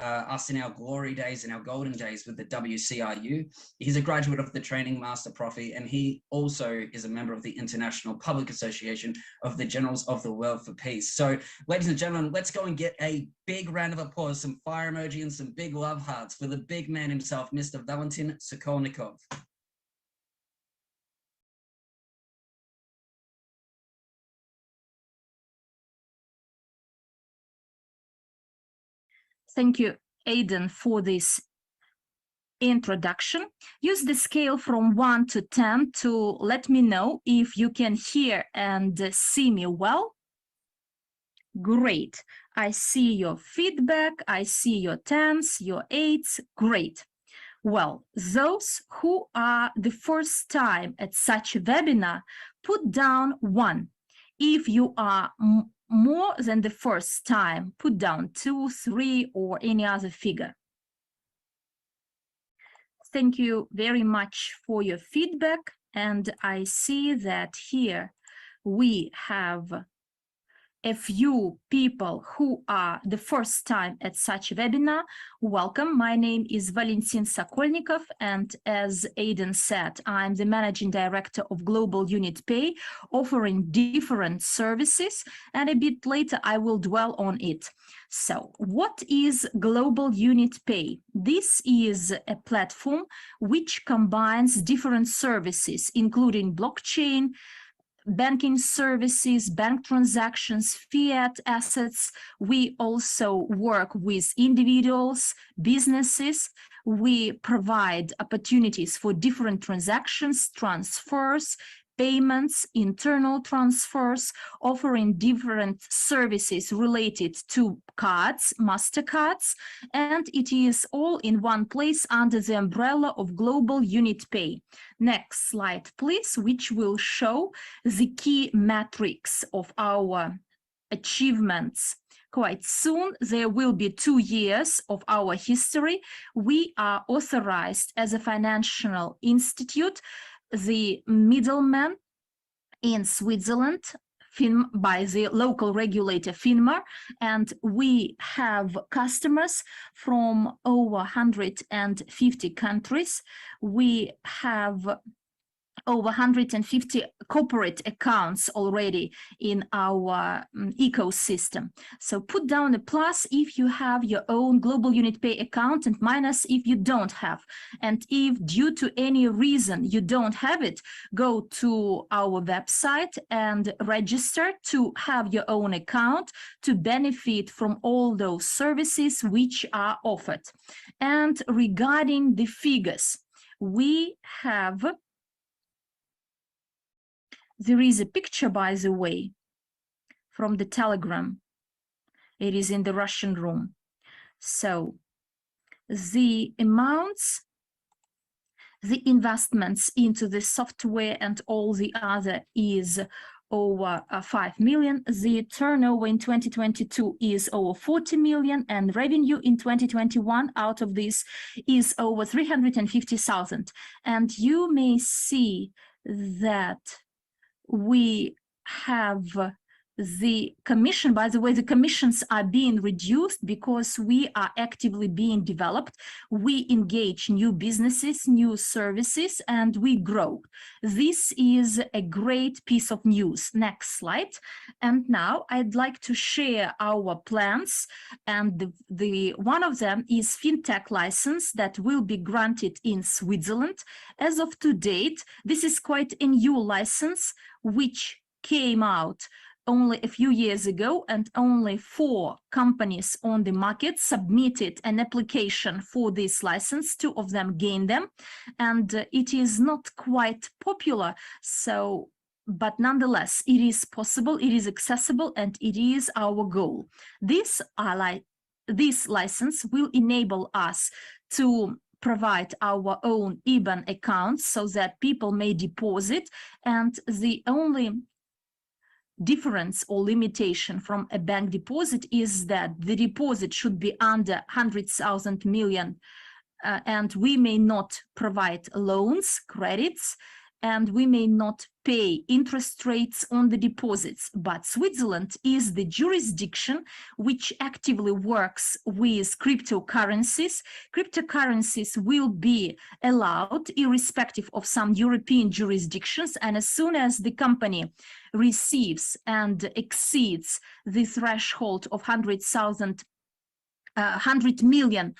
us in our glory days and our golden days with the WCRU. He's a graduate of the Training Master Profi, and he also is a member of the International Public Association of the Generals of the World for Peace. So, ladies and gentlemen, let's go and get a big round of applause, some fire emoji and some big love hearts for the big man himself, Mr. Valentin Sokolnikov. Thank you, Aidan, for this introduction. Use the scale from 1 to 10 to let me know if you can hear and see me well. Great. I see your feedback. I see your 10s, your 8s. Great. Well, those who are the first time at such a webinar, put down 1. If you are more than the first time, put down 2, 3, or any other figure. Thank you very much for your feedback. And I see that here we have a few people who are the first time at such a webinar. Welcome. My name is Valentin Sokolnikov, and as Aidan said, I'm the Managing Director of Global Unit Pay, offering different services, and a bit later I will dwell on it. So, what is Global Unit Pay? This is a platform which combines different services, including blockchain, banking services, bank transactions, fiat assets. We also work with individuals, businesses. We provide opportunities for different transactions, transfers, payments, internal transfers, offering different services related to cards, MasterCards, and it is all in one place under the umbrella of Global Unit Pay. Next slide, please, which will show the key metrics of our achievements. Quite soon, there will be 2 years of our history. We are authorized as a financial institute, the middleman in Switzerland, by the local regulator FINMA, and we have customers from over 150 countries. We have over 150 corporate accounts already in our ecosystem. So put down a plus if you have your own Global Unit Pay account and minus if you don't have. And if due to any reason you don't have it, go to our website and register to have your own account to benefit from all those services which are offered. And regarding the figures, we have there is a picture, by the way, from the Telegram. It is in the Russian room. So the amounts, the investments into the software and all the other is over 5 million. The turnover in 2022 is over 40 million, and revenue in 2021 out of this is over 350,000. And you may see that we have the commission. By the way, the commissions are being reduced because we are actively being developed. We engage new businesses, new services, and we grow. This is a great piece of news. Next slide. And now I'd like to share our plans. And the one of them is FinTech license that will be granted in Switzerland. As of to date, this is quite a new license which came out only a few years ago, and only 4 companies on the market submitted an application for this license. 2 of them gained them, and it is not quite popular. So, but nonetheless, it is possible, it is accessible, and it is our goal. This license will enable us to provide our own IBAN accounts so that people may deposit, and the only difference or limitation from a bank deposit is that the deposit should be under 100,000 million, and we may not provide loans, credits, and we may not pay interest rates on the deposits, but Switzerland is the jurisdiction which actively works with cryptocurrencies. Cryptocurrencies will be allowed irrespective of some European jurisdictions, and as soon as the company receives and exceeds the threshold of 100 million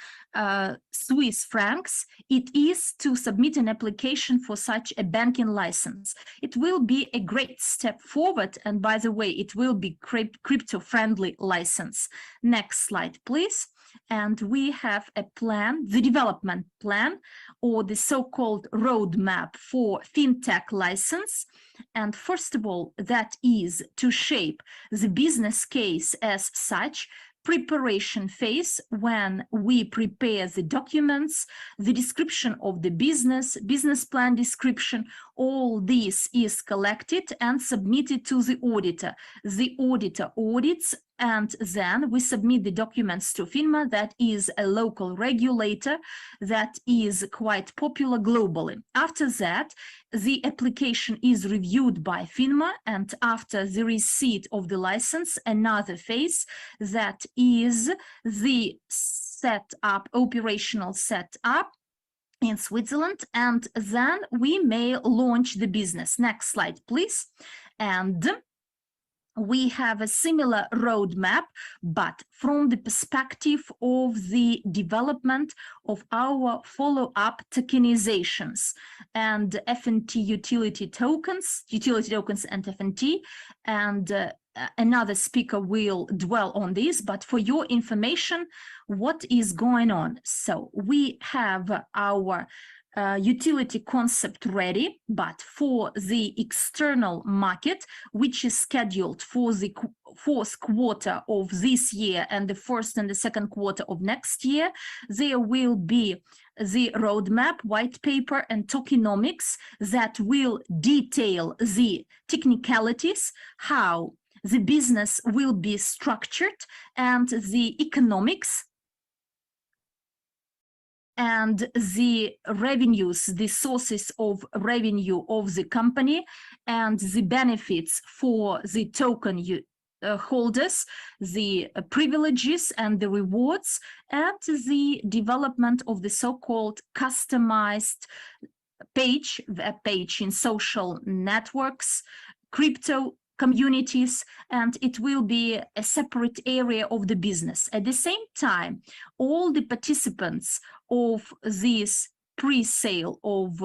Swiss francs, it is to submit an application for such a banking license. It will be a great step forward, and by the way, it will be crypto-friendly license. Next slide, please. And we have a plan, the development plan, or the so-called roadmap for fintech license. And first of all, that is to shape the business case as such, preparation phase when we prepare the documents, the description of the business plan description, all this is collected and submitted to the auditor. The auditor audits, and then we submit the documents to FINMA, that is a local regulator that is quite popular globally. After that, the application is reviewed by FINMA, and after the receipt of the license, another phase, that is the setup, operational setup in Switzerland, and then we may launch the business. Next slide, please. And we have a similar roadmap, but from the perspective of the development of our follow-up tokenizations and FNT utility tokens and FNT, and another speaker will dwell on this, but for your information, what is going on? So we have our utility concept ready, but for the external market, which is scheduled for the fourth quarter of this year and the first and the second quarter of next year, there will be the roadmap, white paper, and tokenomics that will detail the technicalities, how the business will be structured, and the economics and the revenues, the sources of revenue of the company, and the benefits for the token holders, the privileges and the rewards, and the development of the so-called customized web page in social networks, crypto communities, and it will be a separate area of the business. At the same time, all the participants of this pre-sale of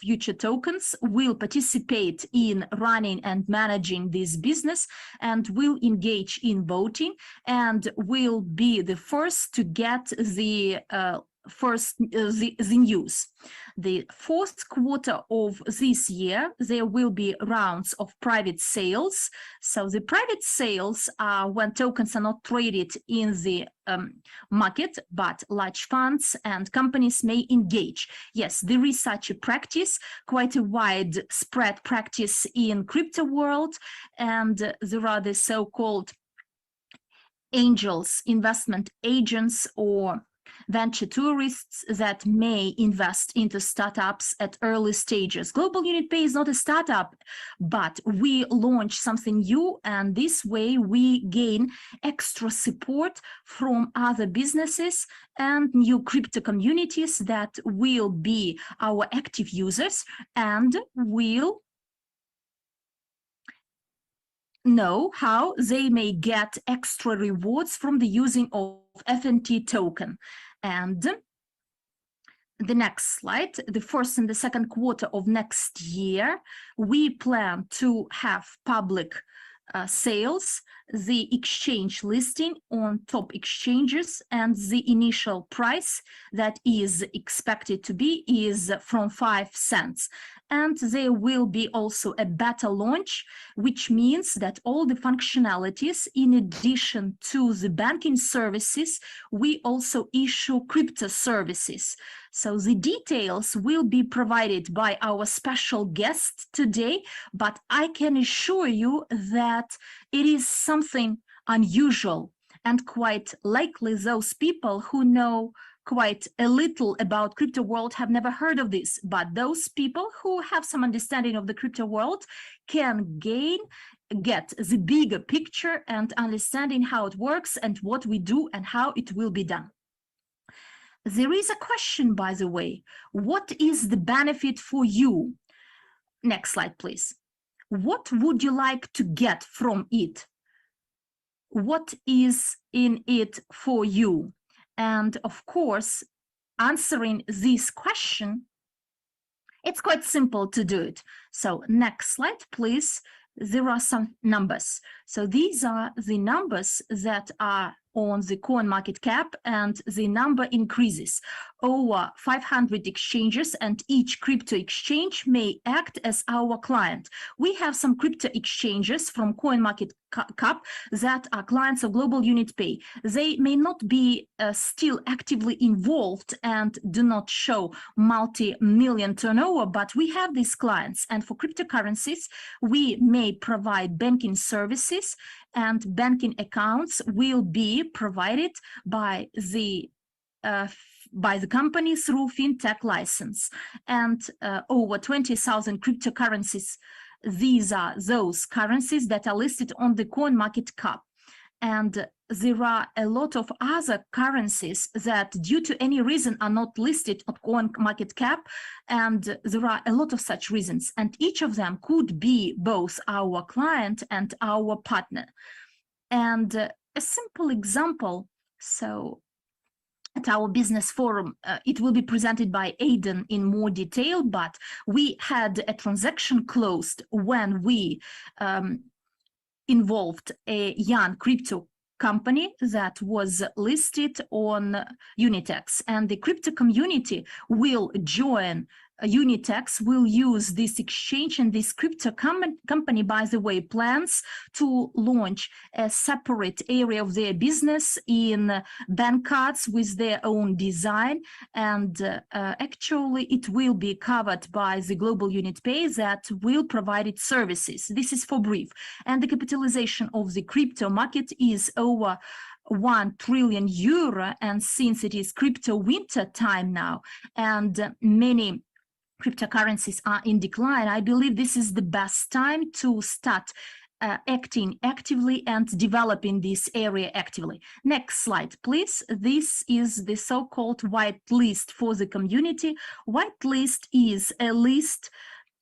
future tokens will participate in running and managing this business, and will engage in voting, and will be the first to get the news. The fourth quarter of this year, there will be rounds of private sales. So the private sales are when tokens are not traded in the market, but large funds and companies may engage. Yes, there is such a practice, quite a widespread practice in crypto world, and there are the so-called angels, investment agents, or venture tourists that may invest into startups at early stages. Global Unit Pay is not a startup, but we launch something new, and this way we gain extra support from other businesses and new crypto communities that will be our active users and will know how they may get extra rewards from the using of FNT token. And the next slide, the first and the second quarter of next year, we plan to have public sales, the exchange listing on top exchanges, and the initial price that is expected to be is from 5 cents. And there will be also a beta launch, which means that all the functionalities, in addition to the banking services, we also issue crypto services. So the details will be provided by our special guest today, but I can assure you that it is something unusual, and quite likely those people who know quite a little about crypto world have never heard of this, but those people who have some understanding of the crypto world can get the bigger picture and understanding how it works and what we do and how it will be done. There is a question, by the way, what is the benefit for you? Next slide, please. What would you like to get from it? What is in it for you? And of course, answering this question, it's quite simple to do it. So next slide, please. There are some numbers. So these are the numbers that are on the CoinMarketCap, and the number increases. Over 500 exchanges, and each crypto exchange may act as our client. We have some crypto exchanges from CoinMarketCap that are clients of Global Unit Pay. They may not be still actively involved and do not show multi-million turnover, but we have these clients. And for cryptocurrencies, we may provide banking services, and banking accounts will be provided by the company through fintech license. And over 20,000 cryptocurrencies, these are those currencies that are listed on the CoinMarketCap. And there are a lot of other currencies that, due to any reason, are not listed on CoinMarketCap, and there are a lot of such reasons. And each of them could be both our client and our partner. And a simple example, so at our business forum, it will be presented by Aidan in more detail, but we had a transaction closed when we involved a young crypto company that was listed on Unitex, and the crypto community will join Unitex, will use this exchange, and this crypto company, by the way, plans to launch a separate area of their business in bank cards with their own design, and actually it will be covered by the Global Unit Pay that will provide its services. This is for brief. And the capitalization of the crypto market is over 1 trillion euro, and since it is crypto winter time now, and many cryptocurrencies are in decline, I believe this is the best time to start acting actively and developing this area actively. Next slide, please. This is the so-called white list for the community. White list is a list,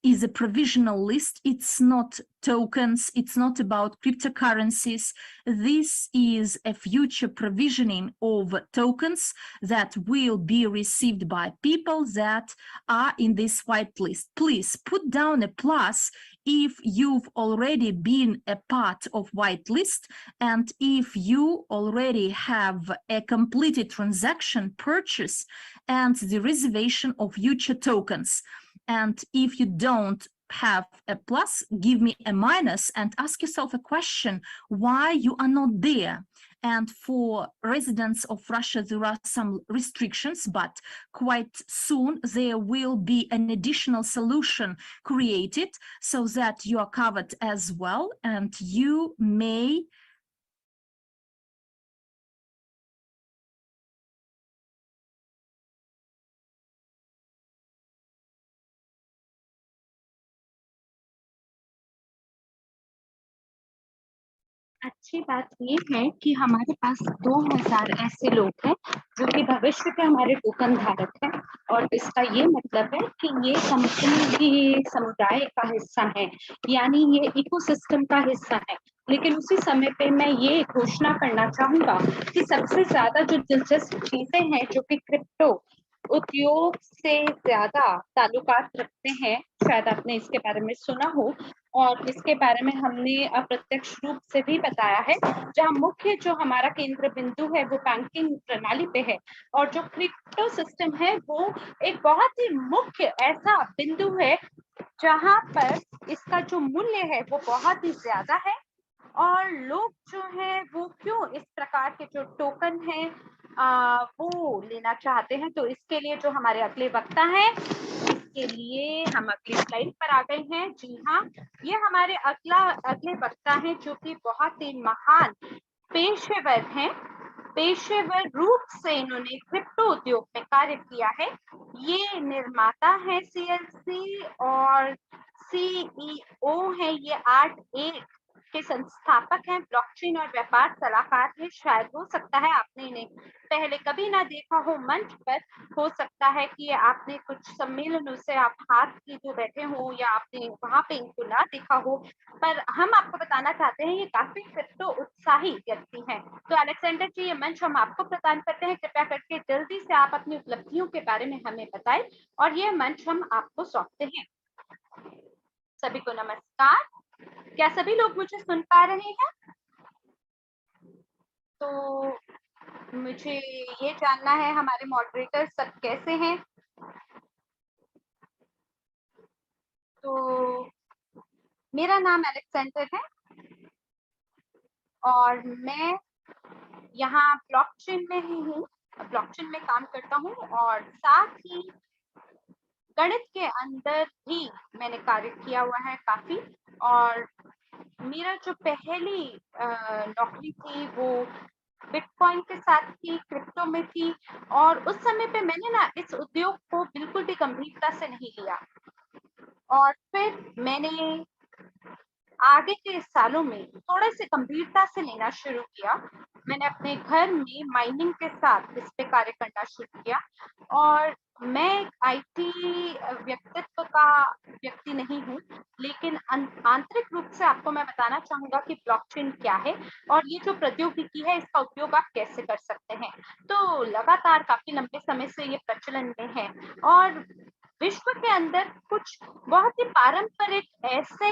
is a provisional list. It's not tokens, it's not about cryptocurrencies. This is a future provisioning of tokens that will be received by people that are in this white list. Please put down a plus if you've already been a part of white list, and if you already have a completed transaction purchase and the reservation of future tokens. And if you don't have a plus, give me a minus and ask yourself a question, why you are not there. And for residents of Russia, there are some restrictions, but quite soon there will be an additional solution created so that you are covered as well, and you may अच्छी बात ये है कि हमारे पास 2000 ऐसे लोग हैं जो कि भविष्य के हमारे टोकन धारक हैं, और इसका ये मतलब है कि ये कंपनी भी समुदाय का हिस्सा है, यानी ये इकोसिस्टम का हिस्सा है। लेकिन उसी समय पे मैं ये घोषणा करना चाहूंगा कि सबसे ज्यादा जो दिलचस्प चीजें हैं जो कि क्रिप्टो उद्योग से ज्यादा ताल्लुकात रखते हैं, शायद आपने इसके बारे में सुना हो, और इसके बारे में हमने अप्रत्यक्ष रूप से भी बताया है, जहां मुख्य जो हमारा केंद्र बिंदु है वो बैंकिंग प्रणाली पे है, और जो क्रिप्टो सिस्टम है वो एक बहुत ही मुख्य ऐसा बिंदु है जहां पर इसका जो मूल्य है वो बहुत ही ज्यादा है, और लोग जो है वो क्यों इस प्रकार के जो टोकन है वो लेना चाहते हैं। तो इसके लिए जो हमारे अगले वक्ता हैं, के लिए हम अगली स्लाइड पर आ गए हैं। जी हाँ, ये हमारे अगले वक्ता हैं जो कि बहुत ही महान पेशेवर हैं, पेशेवर रूप से इन्होंने क्रिप्टो उद्योग में कार्य किया है। ये निर्माता है सीएलसी और सीईओ है ये आर्ट8 के संस्थापक हैं, ब्लॉकचेन और व्यापार सलाहकार हैं। शायद हो सकता है आपने इन्हें पहले कभी ना देखा हो मंच पर, हो सकता है कि आपने कुछ सम्मेलनों से आप हाथ की जो बैठे हो या आपने वहां पे इनको ना देखा हो, पर हम आपको बताना चाहते हैं ये काफी क्रिप्टो उत्साही व्यक्ति हैं। तो अलेक्जेंडर जी, ये मंच हम आपको प्रदान करते हैं, कृपया करके जल्दी से आप अपनी उपलब्धियों के बारे में हमें बताएं और ये मंच हम आपको सौंपते हैं। सभी को नमस्कार। क्या सभी लोग मुझे सुन पा रहे हैं? तो मुझे ये जानना है हमारे मॉडरेटर सब कैसे हैं। तो मेरा नाम अलेक्जेंडर है और मैं यहाँ ब्लॉकचेन में ही हूँ, ब्लॉकचेन में काम करता हूँ और साथ ही गणित के अंदर भी मैंने कार्य किया हुआ है काफी। और मेरा जो पहली नौकरी थी वो बिटकॉइन के साथ थी, क्रिप्टो में थी और उस समय पे मैंने ना इस उद्योग को बिल्कुल भी गंभीरता से नहीं लिया और फिर मैंने आगे के सालों में थोड़े से गंभीरता से लेना शुरू किया। मैंने अपने घर में माइनिंग के साथ इस पे कार्य करना शुरू किया और मैं आईटी व्यक्तित्व का व्यक्ति नहीं हूँ, लेकिन आंतरिक रूप से आपको मैं बताना चाहूंगा कि ब्लॉकचेन क्या है और ये जो प्रौद्योगिकी है इसका उपयोग आप कैसे कर सकते हैं। तो लगातार काफी लंबे समय से ये प्रचलन में है और विश्व के अंदर कुछ बहुत ही पारंपरिक ऐसे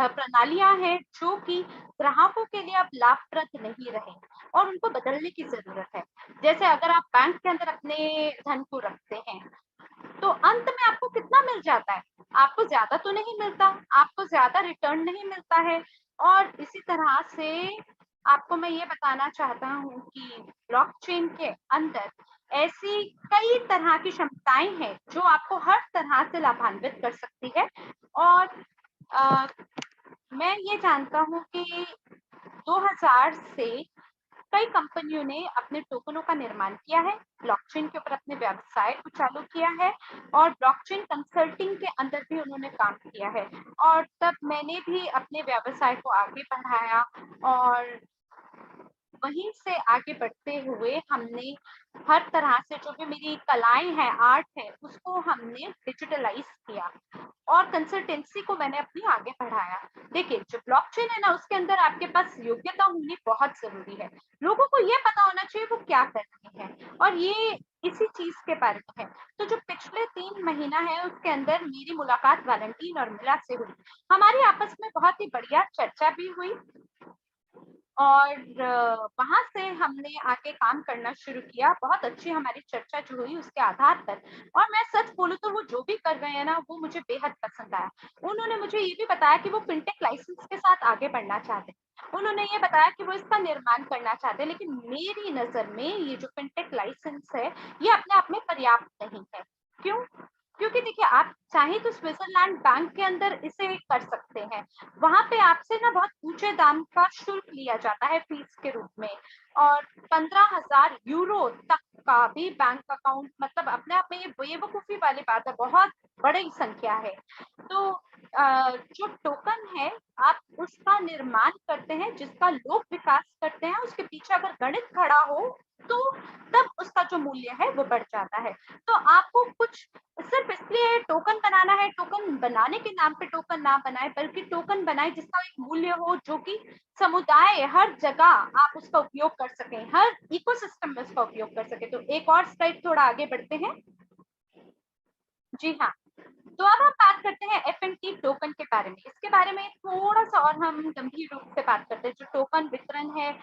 प्रणालियां हैं जो कि ग्राहकों के लिए अब लाभप्रद नहीं रहे और उनको बदलने की जरूरत है। जैसे अगर आप बैंक के अंदर अपने धन को रखते हैं तो अंत में आपको कितना मिल जाता है? आपको ज्यादा तो नहीं मिलता, आपको ज्यादा रिटर्न नहीं मिलता है। और इसी तरह से आपको मैं ये बताना चाहता हूँ कि ब्लॉकचेन के अंदर ऐसी कई तरह की क्षमताएं हैं जो आपको हर तरह से लाभान्वित कर सकती है। और मैं ये जानता हूँ कि 2000 से कई कंपनियों ने अपने टोकनों का निर्माण किया है, ब्लॉकचेन के ऊपर अपने व्यवसाय को चालू किया है और ब्लॉकचेन कंसल्टिंग के अंदर भी उन्होंने काम किया है। और तब मैंने भी अपने व्यवसाय को आगे बढ़ाया और वहीं से आगे बढ़ते हुए हमने हर तरह से जो भी मेरी कलाएं हैं, आर्ट है, उसको हमने डिजिटलाइज किया और कंसल्टेंसी को मैंने अपनी आगे बढ़ाया। देखिए, जो ब्लॉकचेन है ना, उसके अंदर आपके पास योग्यता होनी बहुत जरूरी है। लोगों को ये पता होना चाहिए वो क्या कर रहे हैं और ये इसी चीज के बारे में है। तो जो पिछले 3 महीना है उसके अंदर मेरी मुलाकात वैलेंटीन और मिला से हुई। हमारी आपस में बहुत ही बढ़िया चर्चा भी हुई और वहां से हमने आगे काम करना शुरू किया। बहुत अच्छी हमारी चर्चा जो हुई उसके आधार पर, और मैं सच बोलूं तो वो जो भी कर रहे हैं ना वो मुझे बेहद पसंद आया। उन्होंने मुझे ये भी बताया कि वो फिनटेक लाइसेंस के साथ आगे बढ़ना चाहते हैं। उन्होंने ये बताया कि वो इसका निर्माण करना चाहते हैं, लेकिन मेरी नजर में ये जो फिनटेक लाइसेंस है ये अपने आप में पर्याप्त नहीं है। क्यों? क्योंकि देखिए, आप चाहे तो स्विट्जरलैंड बैंक के अंदर इसे कर सकते हैं। वहां पे आपसे ना बहुत ऊंचे दाम का शुल्क लिया जाता है फीस के रूप में और 15,000 यूरो तक का भी बैंक अकाउंट, मतलब अपने आप में ये बेवकूफी वाली बात है, बहुत बड़ी संख्या है। तो जो टोकन है आप उसका निर्माण करते हैं, जिसका लोग विकास करते हैं, उसके पीछे अगर गणित खड़ा हो तो तब उसका जो मूल्य है वो बढ़ जाता है। तो आपको कुछ सिर्फ इसलिए टोकन बनाना है, टोकन बनाने के नाम पे टोकन ना बनाए, बल्कि टोकन बनाए जिसका एक मूल्य हो, जो कि समुदाय हर जगह आप उसका उपयोग कर सकें, हर इकोसिस्टम में उसका उपयोग कर सके। तो एक और स्लाइड थोड़ा आगे बढ़ते हैं। जी हाँ, तो अब हम बात करते हैं एफएनटी टोकन के बारे में। इसके बारे में थोड़ा सा और हम गंभीर रूप से बात करते हैं। जो टोकन वितरण है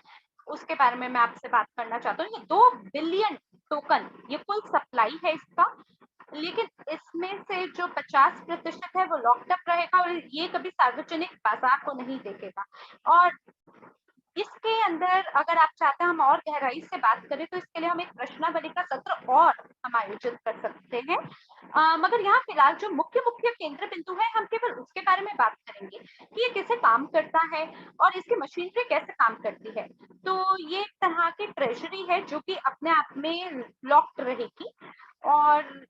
उसके बारे में मैं आपसे बात करना चाहता हूँ। ये 2 बिलियन टोकन, ये फुल सप्लाई है इसका, लेकिन इसमें से जो 50% है वो लॉकअप रहेगा और ये कभी सार्वजनिक बाजार को नहीं देखेगा। और इसके अंदर अगर आप चाहते हैं हम और गहराई से बात करें तो इसके लिए हम एक प्रश्नावली का सत्र और हम आयोजित कर सकते हैं। मगर यहाँ फिलहाल जो मुख्य मुख्य केंद्र बिंदु है, हम केवल उसके बारे में बात करेंगे कि ये कैसे काम करता है और इसकी मशीनरी कैसे काम करती है। तो ये एक तरह की ट्रेजरी है जो कि अपने आप में लॉक्ड रहेगी, और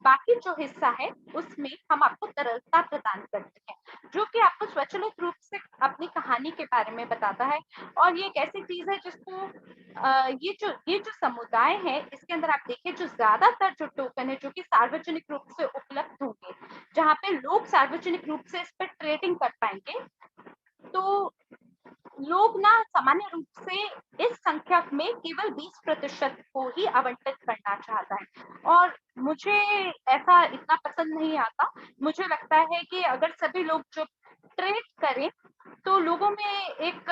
बाकी जो हिस्सा है उसमें हम आपको तरलता प्रदान करते हैं, जो कि आपको स्वचालित रूप से अपनी कहानी के बारे में बताता है। और ये एक ऐसी चीज है जिसको ये जो समुदाय है, इसके अंदर आप देखिए जो ज्यादातर जो टोकन है जो कि सार्वजनिक रूप से उपलब्ध होंगे, जहाँ पे लोग सार्वजनिक रूप से इस पर ट्रेडिंग कर पाएंगे, तो लोग ना सामान्य रूप से इस संख्या में केवल 20% को ही आवंटित करना चाहता है, और मुझे ऐसा इतना पसंद नहीं आता। मुझे लगता है कि अगर सभी लोग जो ट्रेड करें तो लोगों में एक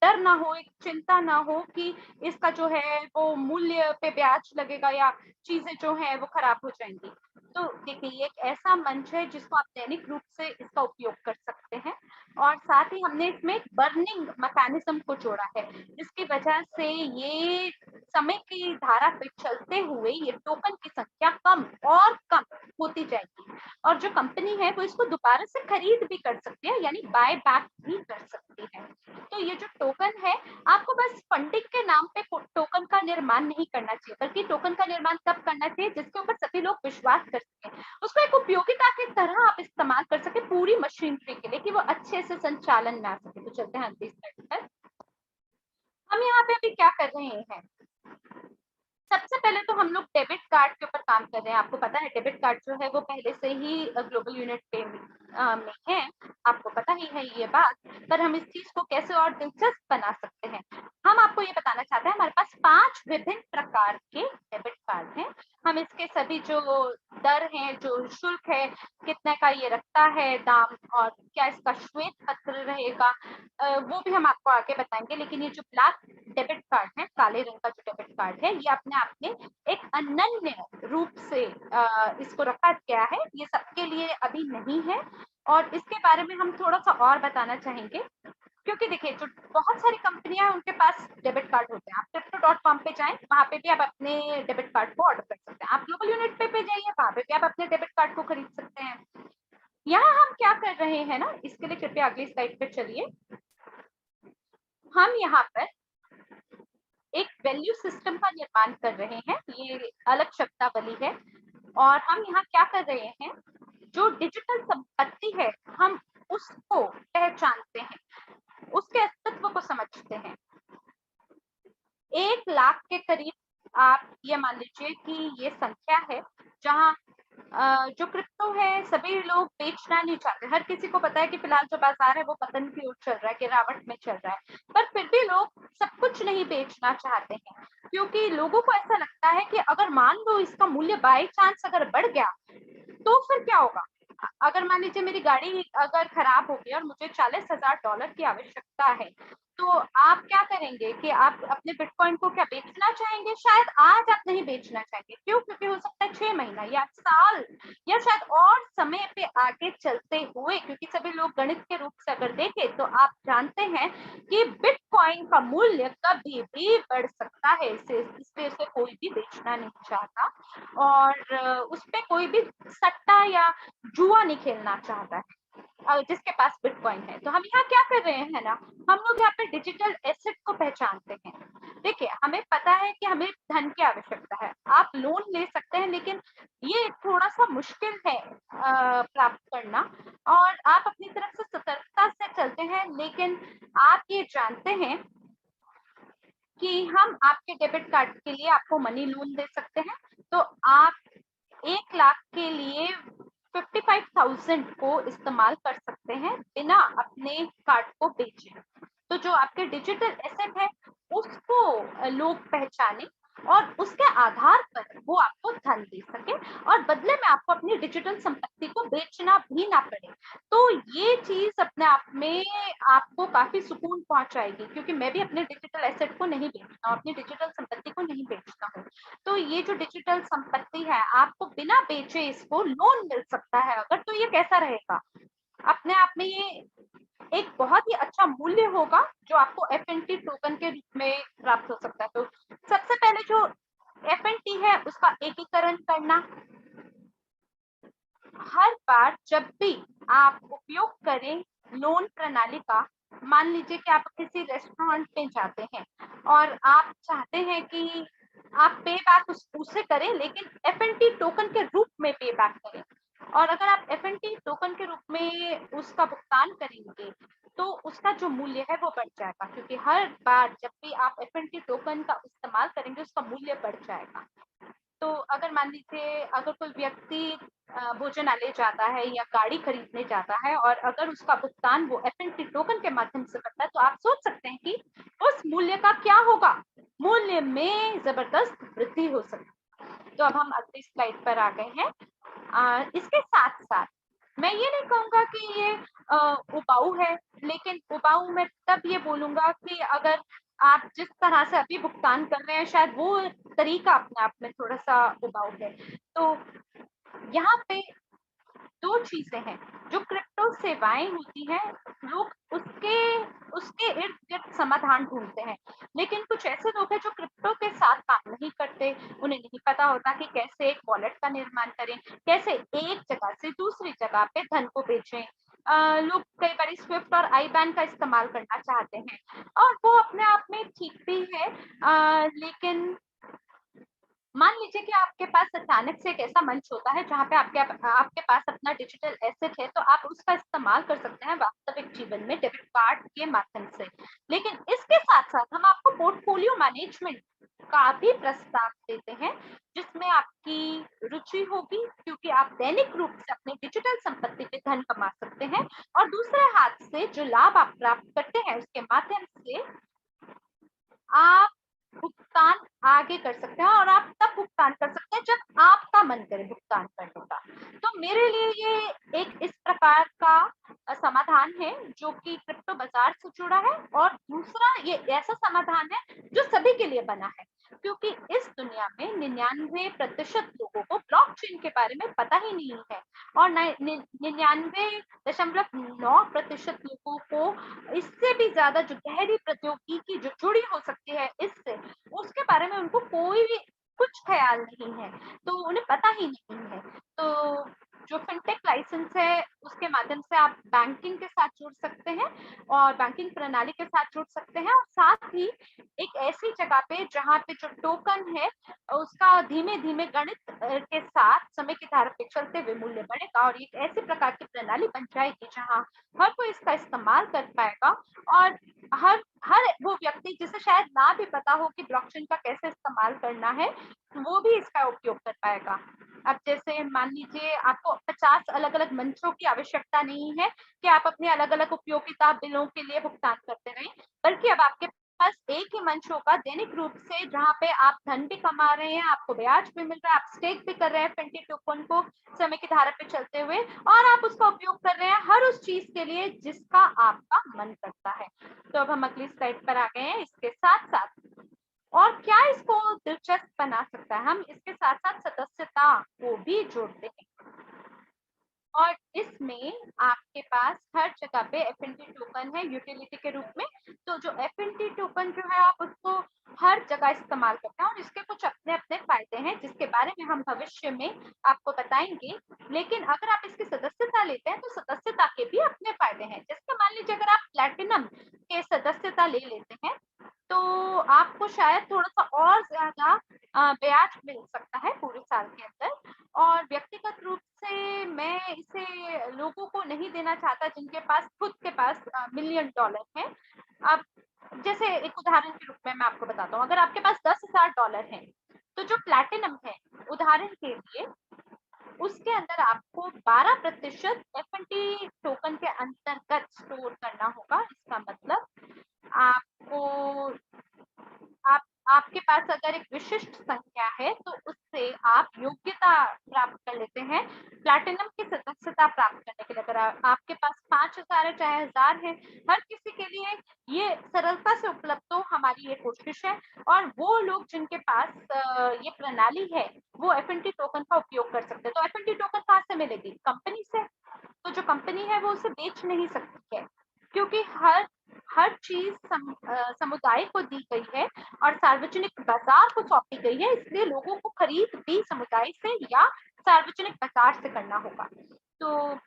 डर ना हो, एक चिंता ना हो कि इसका जो है वो मूल्य पे ब्याज लगेगा या चीजें जो है वो खराब हो जाएंगी। तो देखिए ये एक ऐसा मंच है जिसको आप दैनिक रूप से इसका उपयोग कर सकते हैं, और साथ ही हमने इसमें एक बर्निंग मैकेनिज्म को जोड़ा है, जिसकी वजह से ये समय की धारा पे चलते हुए ये टोकन की संख्या कम और कम होती जाएगी, और जो कंपनी है वो इसको दोबारा से खरीद भी कर सकती है, यानी बाय बैक भी कर सकती है। तो ये जो टोकन है, आपको बस फंडिंग के नाम पे टोकन का निर्माण नहीं करना चाहिए, बल्कि टोकन का निर्माण तब करना चाहिए जिसके ऊपर सभी लोग विश्वास कर सकें, उसको एक उपयोगिता की तरह आप इस्तेमाल कर सके पूरी मशीनरी के लिए कि वो अच्छे से संचालन में आ सके। तो चलते हैं अगली स्लाइड पर। हम यहाँ पे अभी क्या कर रहे हैं, सबसे पहले तो हम लोग डेबिट कार्ड के ऊपर काम कर रहे हैं। आपको पता है डेबिट कार्ड जो है वो पहले से ही ग्लोबल यूनिट पे में है, आपको पता ही है ये बात, पर हम इस चीज को कैसे और दिलचस्प बना सकते हैं, हम आपको ये बताना चाहते हैं। हमारे पास 5 विभिन्न प्रकार के डेबिट कार्ड हैं। हम इसके सभी जो दर हैं, जो शुल्क है, कितने का ये रखता है दाम, और क्या इसका श्वेत पत्र रहेगा, वो भी हम आपको आगे बताएंगे। लेकिन ये जो ब्लैक डेबिट कार्ड है, काले रंग का जो डेबिट कार्ड है, ये अपने आप में एक अनन्य रूप से इसको रखा गया है, ये सबके लिए अभी नहीं है, और इसके बारे में हम थोड़ा सा और बताना चाहेंगे। क्योंकि देखिए जो बहुत सारी कंपनियां हैं उनके पास डेबिट कार्ड होते हैं, आप crypto.com पे जाएं, वहां पे भी आप अपने डेबिट कार्ड को ऑर्डर कर सकते हैं, आप ग्लोबल यूनिट पे जाइए, वहां पे भी आप अपने डेबिट कार्ड को खरीद सकते हैं। यहाँ हम क्या कर रहे हैं ना, इसके लिए कृपया अगली स्लाइड पे चलिए। हम यहाँ पर एक वैल्यू सिस्टम का निर्माण कर रहे हैं, ये अलग शब्दावली है, और हम यहाँ क्या कर रहे हैं, जो डिजिटल संपत्ति है हम उसको पहचानते हैं, उसके अस्तित्व को समझते हैं। 1 लाख के करीब आप ये मान लीजिए कि ये संख्या है, जहाँ जो क्रिप्टो है सभी लोग बेचना नहीं चाहते। हर किसी को पता है कि फिलहाल जो बाजार है वो पतन की ओर चल रहा है, गिरावट में चल रहा है, पर फिर भी लोग सब कुछ नहीं बेचना चाहते हैं, क्योंकि लोगों को ऐसा लगता है कि अगर मान लो इसका मूल्य बाई चांस अगर बढ़ गया तो फिर क्या होगा। अगर मान लीजिए मेरी गाड़ी अगर खराब हो गई और मुझे $40,000 की आवश्यकता है, तो आप क्या करेंगे कि आप अपने बिटकॉइन को क्या बेचना चाहेंगे? शायद आज आप नहीं बेचना चाहेंगे। क्यों? क्योंकि हो सकता है 6 महीना या साल या शायद और समय पे आगे चलते हुए, क्योंकि सभी लोग गणित के रूप से अगर देखें तो आप जानते हैं कि बिटकॉइन का मूल्य कभी भी बढ़ सकता है, इसलिए उसे कोई भी बेचना नहीं चाहता, और उस पे कोई भी सट्टा या जुआ नहीं खेलना चाहता है जिसके पास बिटकॉइन है। तो हम यहाँ क्या कर रहे हैं ना, हम लोग यहाँ पे डिजिटल एसेट को पहचानते हैं। देखिए हमें पता है कि हमें धन की आवश्यकता है, आप लोन ले सकते हैं, लेकिन ये थोड़ा सा मुश्किल है प्राप्त करना, और आप अपनी तरफ से सतर्कता से चलते हैं, लेकिन आप ये जानते हैं कि हम आपके डेबिट कार्ड के लिए आपको मनी लोन दे सकते हैं। तो आप 1 लाख के लिए 55,000 को इस्तेमाल कर सकते हैं बिना अपने कार्ड को बेचे। तो जो आपके डिजिटल एसेट है उसको लोग पहचाने और उसके आधार पर वो आपको धन दे सके, और बदले में आपको अपनी डिजिटल संपत्ति को बेचना भी ना पड़े। तो ये चीज अपने आप में आपको काफी सुकून पहुंचाएगी, क्योंकि मैं भी अपने डिजिटल एसेट को नहीं बेचता हूँ, अपनी डिजिटल संपत्ति को नहीं बेचता हूँ। तो ये जो डिजिटल संपत्ति है आपको बिना बेचे इसको लोन मिल सकता है अगर, तो ये कैसा रहेगा? अपने आप में ये एक बहुत ही अच्छा मूल्य होगा जो आपको FNT टोकन के रूप में प्राप्त हो सकता है। तो सबसे पहले जो FNT है उसका एकीकरण करना, हर बार जब भी आप उपयोग करें लोन प्रणाली का, मान लीजिए कि आप किसी रेस्टोरेंट में जाते हैं और आप चाहते हैं कि आप पे बैक उसे करें, लेकिन एफ&टी टोकन के रूप में पे बैक करें। और अगर आप एफ&टी टोकन के रूप में उसका भुगतान करेंगे तो उसका जो मूल्य है वो बढ़ जाएगा, क्योंकि हर बार जब भी आप एफ&टी टोकन का इस्तेमाल करेंगे उसका मूल्य बढ़ जाएगा। तो अगर मान लीजिए अगर कोई व्यक्ति भोजनालय जाता है या गाड़ी खरीदने जाता है और अगर उसका भुगतान वो एफ&टी टोकन के माध्यम से करता है, तो आप सोच सकते हैं कि उस मूल्य का क्या होगा, मूल्य में जबरदस्त वृद्धि हो सकती है। तो अब हम अगली स्लाइड पर आ गए हैं। इसके साथ साथ मैं ये नहीं कहूंगा कि ये उबाऊ है, लेकिन उबाऊ मैं तब ये बोलूंगा कि अगर आप जिस तरह से अभी भुगतान कर रहे हैं शायद वो तरीका अपने आप में थोड़ा सा उबाऊ है। तो यहाँ पे दो चीजें हैं, जो क्रिप्टो सेवाएं होती हैं, लोग उसके उसके इर्द गिर्द समाधान ढूंढते हैं, लेकिन कुछ ऐसे लोग हैं जो क्रिप्टो के साथ काम नहीं करते, उन्हें नहीं पता होता कि कैसे एक वॉलेट का निर्माण करें, कैसे एक जगह से दूसरी जगह पे धन को भेजें। लोग कई बार स्विफ्ट और आईबैन का इस्तेमाल करना चाहते हैं और वो अपने आप में ठीक भी है, लेकिन मान लीजिए कि आपके पास अचानक से एक ऐसा मंच होता है जहाँ पे आपके पास अपना डिजिटल एसेट है, तो आप उसका इस्तेमाल कर सकते हैं वास्तविक जीवन में डेबिट कार्ड के माध्यम से। लेकिन इसके साथ साथ हम आपको पोर्टफोलियो मैनेजमेंट का भी प्रस्ताव देते हैं, जिसमें आपकी रुचि होगी, क्योंकि आप दैनिक रूप से अपनी डिजिटल संपत्ति पे धन कमा सकते हैं और दूसरे हाथ से जो लाभ आप प्राप्त करते हैं उसके माध्यम से आप भुगतान आगे कर सकते हैं, और आप तब भुगतान कर सकते हैं जब आपका मन करे भुगतान करने का। तो मेरे लिए ये एक इस प्रकार का समाधान है जो कि क्रिप्टो बाजार से जुड़ा है, और दूसरा ये ऐसा समाधान है जो सभी के लिए बना है, क्योंकि इस दुनिया में 99% लोगों को ब्लॉकचेन के बारे में पता ही नहीं है, और 99.9% लोगों को इससे भी ज्यादा जो गहरी प्रौद्योगिकी जो जुड़ी हो सकती है इससे, उसके बारे में उनको कोई भी कुछ ख्याल नहीं है, तो उन्हें पता ही नहीं है। तो जो फिनटेक लाइसेंस है उसके माध्यम से आप बैंकिंग के साथ जुड़ सकते हैं और बैंकिंग प्रणाली के साथ जुड़ सकते हैं, और साथ ही एक ऐसी जगह पे जहाँ पे जो टोकन है उसका धीमे धीमे गणित के साथ समय की धारा पे चलते हुए मूल्य बढ़ेगा, और एक ऐसी प्रकार की प्रणाली बन जाएगी जहाँ हर कोई इसका इस्तेमाल कर पाएगा, और हर हर वो व्यक्ति जिसे शायद ना भी पता हो कि ब्लॉकचेन का कैसे इस्तेमाल करना है, वो भी इसका उपयोग कर पाएगा। अब जैसे मान लीजिए आपको 50 अलग अलग मंचों की आवश्यकता नहीं है कि आप अपने अलग अलग उपयोगिता बिलों के लिए भुगतान करते रहें, बल्कि अब आपके पास एक ही मंच होगा दैनिक रूप से, जहाँ पे आप धन भी कमा रहे हैं, आपको ब्याज भी मिल रहा है, आप स्टेक भी कर रहे हैं एफ&टी टोकन को समय की धारा पे चलते हुए, और आप उसका उपयोग कर रहे हैं हर उस चीज के लिए जिसका आपका मन करता है। तो अब हम अगली स्लाइड पर आ गए हैं। इसके साथ साथ और क्या इसको दिलचस्प बना सकता है, हम इसके साथ साथ सदस्यता को भी जोड़ते हैं, और इसमें आपके पास हर जगह पे एफ&टी टोकन है यूटिलिटी के रूप में। तो जो एफ&टी टोकन जो है आप उसको हर जगह इस्तेमाल करते हैं, और इसके कुछ अपने अपने फायदे हैं जिसके बारे में हम भविष्य में आपको बताएंगे। लेकिन अगर आप इसकी सदस्यता लेते हैं तो सदस्यता के भी अपने फायदे हैं। जैसे मान लीजिए अगर आप प्लैटिनम के सदस्यता ले लेते हैं तो आपको शायद थोड़ा सा और ज्यादा ब्याज मिल सकता है पूरे साल के अंदर, और व्यक्तिगत रूप से मैं इसे लोगों को नहीं देना चाहता जिनके पास खुद के पास $1,000,000 है। अब जैसे एक उदाहरण के रूप में मैं आपको बताता हूँ, अगर आपके पास $10,000 है तो जो प्लैटिनम है उदाहरण के लिए उसके अंदर आपको 12% एफ&टी टोकन के अंतर्गत स्टोर करना होगा। इसका मतलब आपको आप आपके पास अगर एक विशिष्ट संख्या है तो उससे आप योग्यता प्राप्त कर लेते हैं प्लैटिनम की सदस्यता प्राप्त करने के लिए। अगर आपके पास 5,000 है चाहे 1,000 है, हर किसी के लिए ये सरलता से उपलब्ध हो हमारी ये कोशिश है, और वो लोग जिनके पास ये प्रणाली है वो एफ&टी टोकन का उपयोग कर सकते हैं। तो एफ&टी टोकन कहाँ से मिलेगी? कंपनी से। तो जो कंपनी है वो उसे बेच नहीं सकती है, क्योंकि हर चीज समुदाय को दी गई है और सार्वजनिक बाजार को सौंपी गई है, इसलिए लोगों को खरीद भी समुदाय से या सार्वजनिक बाजार से करना होगा। तो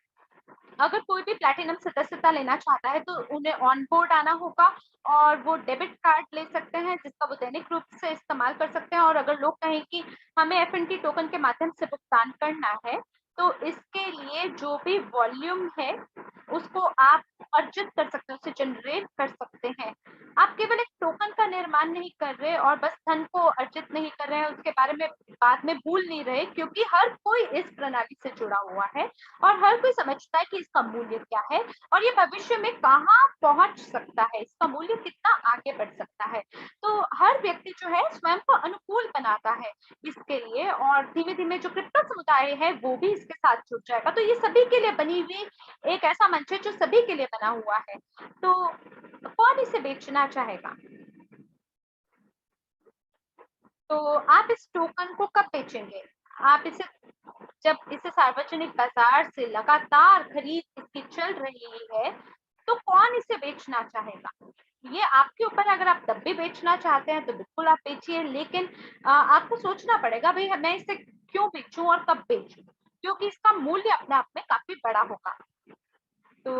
अगर कोई भी प्लैटिनम सदस्यता लेना चाहता है तो उन्हें ऑन बोर्ड आना होगा और वो डेबिट कार्ड ले सकते हैं जिसका वो दैनिक रूप से इस्तेमाल कर सकते हैं। और अगर लोग कहें कि हमें एफ&टी टोकन के माध्यम से भुगतान करना है तो इसके लिए जो भी वॉल्यूम है उसको आप अर्जित कर सकते हैं, उसे जनरेट कर सकते हैं। आप केवल एक टोकन का निर्माण नहीं कर रहे और बस धन को अर्जित नहीं कर रहे हैं, उसके बारे में बाद में भूल नहीं रहे, क्योंकि हर कोई इस प्रणाली से जुड़ा हुआ है और हर कोई समझता है कि इसका मूल्य क्या है और ये भविष्य में कहाँ पहुंच सकता है, इसका मूल्य कितना आगे बढ़ सकता है। तो हर व्यक्ति जो है स्वयं को अनुकूल बनाता है इसके लिए और धीमे धीमे जो क्रिप्टो समुदाय है वो भी इसके साथ जुड़ जाएगा। तो ये सभी के लिए बनी हुई एक ऐसा मंच है जो सभी के लिए बना हुआ है। तो कौन इसे बेचना चाहेगा? तो आप इस टोकन को कब बेचेंगे? आप इसे जब इसे सार्वजनिक बाजार से लगातार खरीद इसकी चल रही है तो कौन इसे बेचना चाहेगा? ये आपके ऊपर है, अगर आप तब भी बेचना चाहते हैं तो बिल्कुल आप बेचिए, लेकिन आपको सोचना पड़ेगा भाई मैं इसे क्यों बेचूं और कब बेचूं, क्योंकि इसका मूल्य अपने आप में काफी बड़ा होगा। तो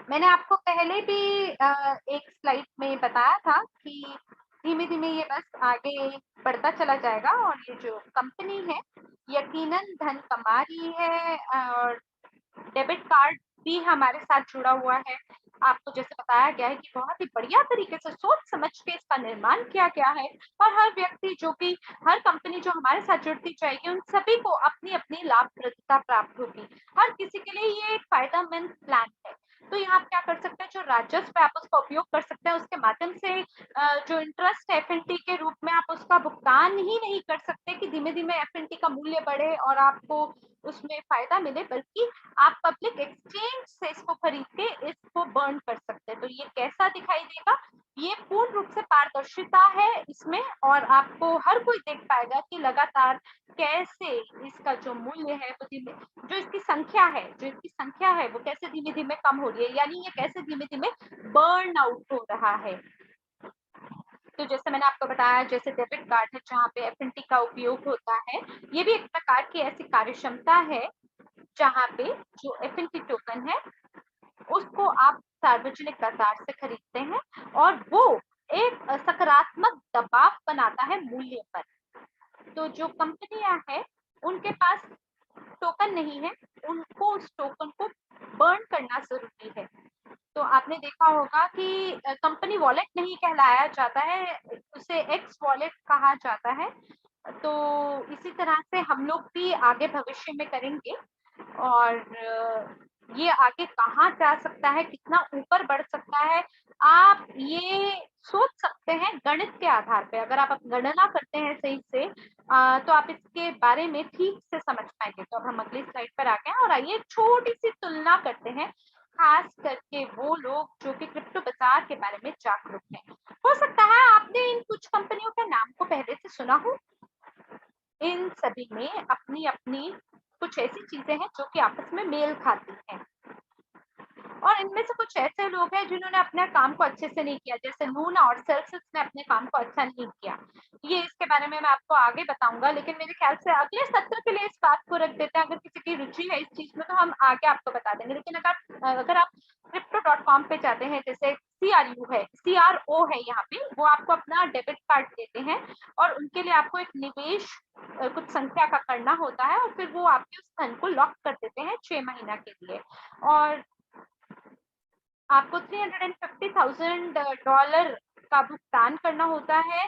मैंने आपको पहले भी एक स्लाइड में बताया था कि धीमे धीमे ये बस आगे बढ़ता चला जाएगा और ये जो कंपनी है यकीनन धन कमा रही है और डेबिट कार्ड भी हमारे साथ जुड़ा हुआ है। आपको जैसे बताया गया है कि बहुत ही बढ़िया तरीके से सोच समझ के इसका निर्माण किया गया है और हर व्यक्ति जो कि हर कंपनी जो हमारे साथ जुड़ती जाएगी उन सभी को अपनी अपनी लाभप्रदता प्राप्त होगी। हर किसी के लिए ये एक फायदेमंद प्लान है। तो यहाँ आप क्या कर सकते हैं, जो राजस्व है आप उसका उपयोग कर सकते हैं, उसके माध्यम से जो इंटरेस्ट है एफ&टी के रूप में आप उसका भुगतान ही नहीं कर सकते कि धीमे धीमे एफ&टी का मूल्य बढ़े और आपको उसमें फायदा मिले, बल्कि आप पब्लिक एक्सचेंज से इसको खरीद के इसको बर्न कर सकते हैं। तो ये कैसा दिखाई देगा? ये पूर्ण रूप से पारदर्शिता है इसमें और आपको हर कोई देख पाएगा कि लगातार कैसे इसका जो मूल्य है वो जो इसकी संख्या है वो कैसे धीमे धीमे कम हो रही है, यानी ये कैसे धीमे धीमे बर्न आउट हो रहा है। तो जैसे मैंने आपको बताया, जैसे डेबिट कार्ड है जहाँ पे एफ&टी का उपयोग होता है, ये भी एक प्रकार की ऐसी कार्यक्षमता है जहाँ पे जो एफ&टी टोकन है उसको आप सार्वजनिक बाजार से खरीदते हैं और वो एक सकारात्मक दबाव बनाता है मूल्य पर। तो जो कंपनियां हैं उनके पास टोकन नहीं है, उनको उस टोकन को बर्न करना जरूरी है। तो आपने देखा होगा कि कंपनी वॉलेट नहीं कहलाया जाता है, उसे एक्स वॉलेट कहा जाता है। तो इसी तरह से हम लोग भी आगे भविष्य में करेंगे और ये आगे कहाँ जा सकता है, कितना ऊपर बढ़ सकता है, आप ये सोच सकते हैं गणित के आधार पे। अगर आप गणना करते हैं सही से तो आप इसके बारे में ठीक से समझ पाएंगे। तो अब हम अगली स्लाइड पर आ गए हैं और आइए छोटी सी तुलना करते हैं, खास करके वो लोग जो कि क्रिप्टो बाजार के बारे में जागरूक हैं। हो सकता है आपने इन कुछ कंपनियों के नाम को पहले से सुना हो। इन सभी में अपनी अपनी कुछ ऐसी चीजें हैं जो कि आपस में मेल खाती हैं और इनमें से कुछ ऐसे लोग हैं जिन्होंने अपने काम को अच्छे से नहीं किया, जैसे लूना और सेल्सियस ने अपने काम को अच्छा नहीं किया। ये इसके बारे में मैं आपको आगे बताऊंगा, लेकिन मेरे ख्याल से अगले सत्र के लिए इस बात को रख देते हैं। अगर किसी की रुचि है इस चीज में तो हम आगे आपको बता देंगे। लेकिन अगर आप crypto.com पे जाते हैं, जैसे CRO है यहाँ पे, वो आपको अपना डेबिट कार्ड देते हैं और उनके लिए आपको एक निवेश कुछ संख्या का करना होता है और फिर वो आपके उस धन को लॉक कर देते हैं 6 महीना के लिए और आपको $350,000 का भुगतान करना होता है।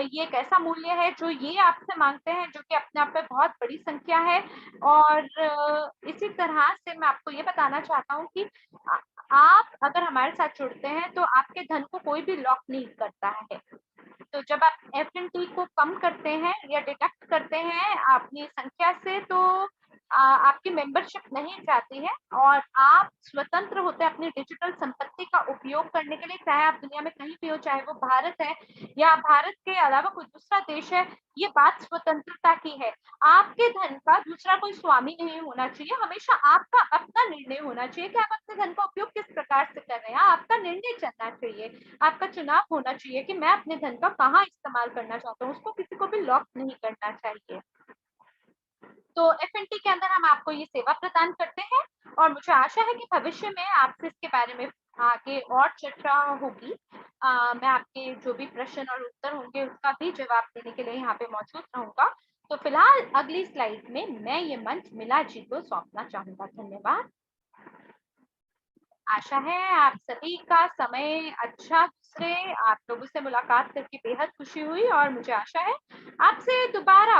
ये एक ऐसा मूल्य है जो ये आपसे मांगते हैं, जो कि अपने आप में बहुत बड़ी संख्या है। और इसी तरह से मैं आपको ये बताना चाहता हूँ कि आप अगर हमारे साथ जुड़ते हैं तो आपके धन को कोई भी लॉक नहीं करता है। तो जब आप एफ&टी को कम करते हैं या डिडक्ट करते हैं अपनी संख्या से, तो आपकी मेंबरशिप नहीं जाती है और आप स्वतंत्र होते हैं अपनी डिजिटल संपत्ति का उपयोग करने के लिए, चाहे आप दुनिया में कहीं भी हो, चाहे वो भारत है या भारत के अलावा कोई दूसरा देश है। ये बात स्वतंत्रता की है। आपके धन का दूसरा कोई स्वामी नहीं होना चाहिए, हमेशा आपका अपना निर्णय होना चाहिए कि आप अपने धन का उपयोग किस प्रकार से कर रहे हैं। आपका निर्णय चलना चाहिए, आपका चुनाव होना चाहिए कि मैं अपने धन का कहाँ इस्तेमाल करना चाहता हूँ, उसको किसी को भी लॉक नहीं करना चाहिए। तो एफ&टी के अंदर हम आपको ये सेवा प्रदान करते हैं और मुझे आशा है कि भविष्य में आपसे इसके बारे में आगे और चर्चा होगी। मैं आपके जो भी प्रश्न और उत्तर होंगे उसका भी जवाब देने के लिए यहाँ पे मौजूद रहूंगा। तो फिलहाल अगली स्लाइड में मैं ये मंच मिला जी को सौंपना चाहूंगा। धन्यवाद। आशा है आप सभी का समय अच्छा गुजरे, आप लोगों से मुलाकात करके बेहद खुशी हुई और मुझे आशा है आपसे दोबारा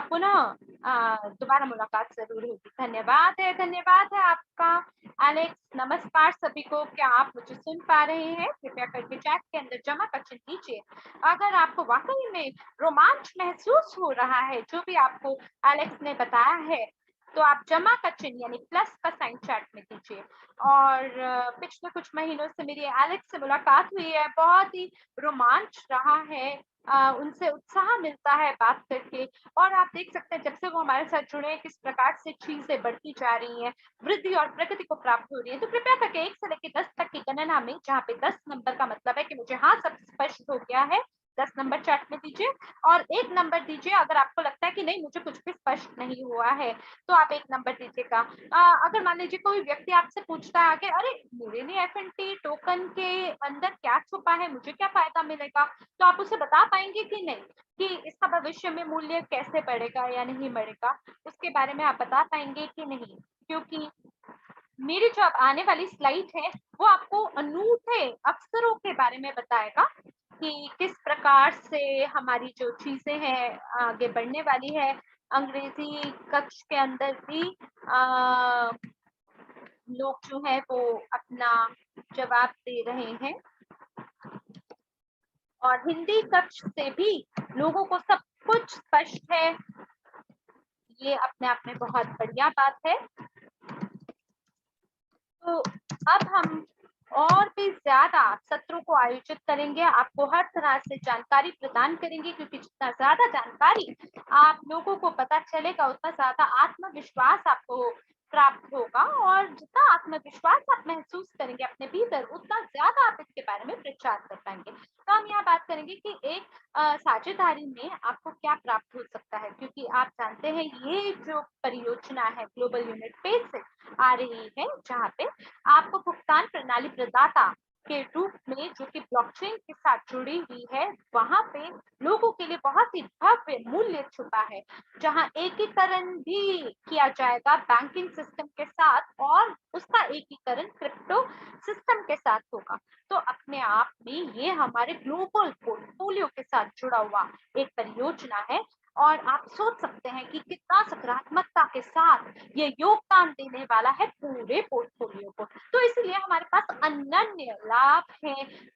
दोबारा मुलाकात जरूर होगी। धन्यवाद है आपका। एलेक्स, नमस्कार सभी को। क्या आप मुझे सुन पा रहे हैं? कृपया करके चैट के अंदर जमा का चिन्ह दीजिए अगर आपको वाकई में रोमांच महसूस हो रहा है जो भी आपको एलेक्स ने बताया है, तो आप जमा का चिन्ह यानी प्लस का साइन चैट में दीजिए। और पिछले कुछ महीनों से मेरी एलेक्स से मुलाकात हुई है, बहुत ही रोमांच रहा है। उनसे उत्साह मिलता है बात करके और आप देख सकते हैं जब से वो हमारे साथ जुड़े हैं किस प्रकार से चीजें बढ़ती जा रही हैं, वृद्धि और प्रगति को प्राप्त हो रही है। तो कृपया करके 1 से लेकर 10 तक की गणना में, जहाँ पे 10 नंबर का मतलब है कि मुझे हाँ सब स्पष्ट हो गया है, 10 नंबर चैट में दीजिए और 1 नंबर दीजिए अगर आपको लगता है कि नहीं मुझे कुछ भी स्पष्ट नहीं हुआ है, तो आप 1 नंबर दीजिएगा। अगर मान लीजिए कोई व्यक्ति आपसे पूछता है कि अरे मेरे लिए एफ&टी टोकन के अंदर क्या छुपा है, मुझे क्या फायदा मिलेगा, तो आप उसे बता पाएंगे कि नहीं कि इसका भविष्य में मूल्य कैसे बढ़ेगा या नहीं बढ़ेगा, उसके बारे में आप बता पाएंगे कि नहीं? क्योंकि मेरी जो अब आने वाली स्लाइड है वो आपको अनूठे अवसरों के बारे में बताएगा कि किस प्रकार से हमारी जो चीजें हैं आगे बढ़ने वाली है। अंग्रेजी कक्ष के अंदर भी लोग जो है वो अपना जवाब दे रहे हैं और हिंदी कक्ष से भी लोगों को सब कुछ स्पष्ट है। ये अपने आप में बहुत बढ़िया बात है। तो अब हम और भी ज्यादा सत्रों को आयोजित करेंगे, आपको हर तरह से जानकारी प्रदान करेंगे, क्योंकि जितना ज्यादा जानकारी आप लोगों को पता चलेगा उतना ज्यादा आत्मविश्वास आपको प्राप्त होगा और जितना आत्मविश्वास आप महसूस करेंगे अपने भीतर उतना ज्यादा आप इसके बारे में प्रचार कर पाएंगे। तो हम यहाँ बात करेंगे कि एक साझेदारी में आपको क्या प्राप्त हो सकता है, क्योंकि आप जानते हैं ये जो परियोजना है ग्लोबल यूनिट पेज से आ रही है, जहाँ पे आपको भुगतान प्रणाली प्रदाता के रूप में जो कि ब्लॉकचेन के साथ जुड़ी हुई है, वहां पे लोगों के लिए बहुत ही भव्य मूल्य छुपा है, जहां एकीकरण भी किया जाएगा बैंकिंग सिस्टम के साथ और उसका एकीकरण क्रिप्टो सिस्टम के साथ होगा। तो अपने आप में ये हमारे ग्लोबल पोर्टफोलियो के साथ जुड़ा हुआ एक परियोजना है और आप सोच सकते हैं कि कितना सकारात्मकता के साथ ये योगदान देने वाला है पूरे पोर्टफोलियो को। तो इसलिए हमारे पास अनन्य लाभ है,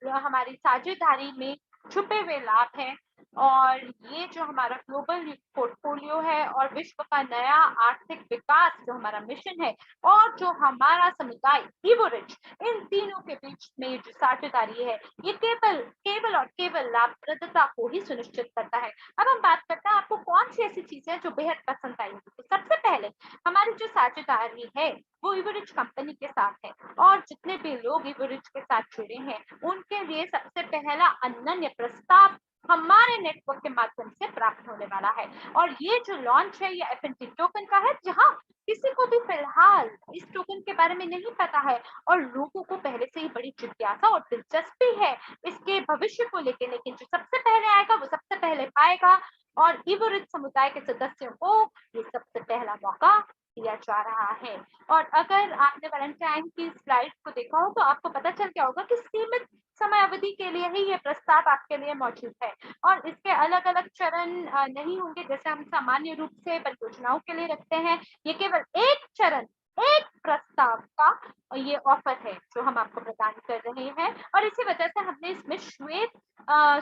हमारी साझेदारी में छुपे हुए लाभ हैं और ये जो हमारा ग्लोबल पोर्टफोलियो है और विश्व का नया आर्थिक विकास जो हमारा मिशन है और जो हमारा समुदाय इवोरिच, इन तीनों के बीच में जो साझेदारी है ये केवल और केवल लाभप्रदता को ही सुनिश्चित करता है। अब हम बात करते हैं आपको कौन सी ऐसी चीजें जो बेहद पसंद आएंगी। तो सबसे पहले हमारी जो साझेदारी है वो इवोरिच कंपनी के साथ है और जितने भी लोग इवोरिच के साथ जुड़े हैं उनके लिए सबसे पहला अनन्य प्रस्ताव हमारे नेटवर्क के माध्यम से प्राप्त होने वाला है। और ये जो लॉन्च है ये एफ&टी टोकन का है, जहां किसी को भी फिलहाल इस टोकन के बारे में नहीं पता है और लोगों को पहले से ही बड़ी जिज्ञासा और दिलचस्पी है इसके भविष्य को लेकर, लेकिन जो सबसे पहले आएगा वो सबसे पहले पाएगा और इवोरिच समुदाय के सदस्यों को ये सबसे पहला मौका दिया जा रहा है। और अगर आपने वैलेंटाइन की स्लाइड को देखा हो तो आपको पता चल गया होगा कि सीमित समय अवधि के लिए ही ये प्रस्ताव आपके लिए मौजूद है और इसके अलग अलग चरण नहीं होंगे जैसे हम सामान्य रूप से परियोजनाओं के लिए रखते हैं। ये केवल एक चरण, एक प्रस्ताव का ये ऑफर है जो हम आपको प्रदान कर रहे हैं और इसी वजह से हमने इसमें श्वेत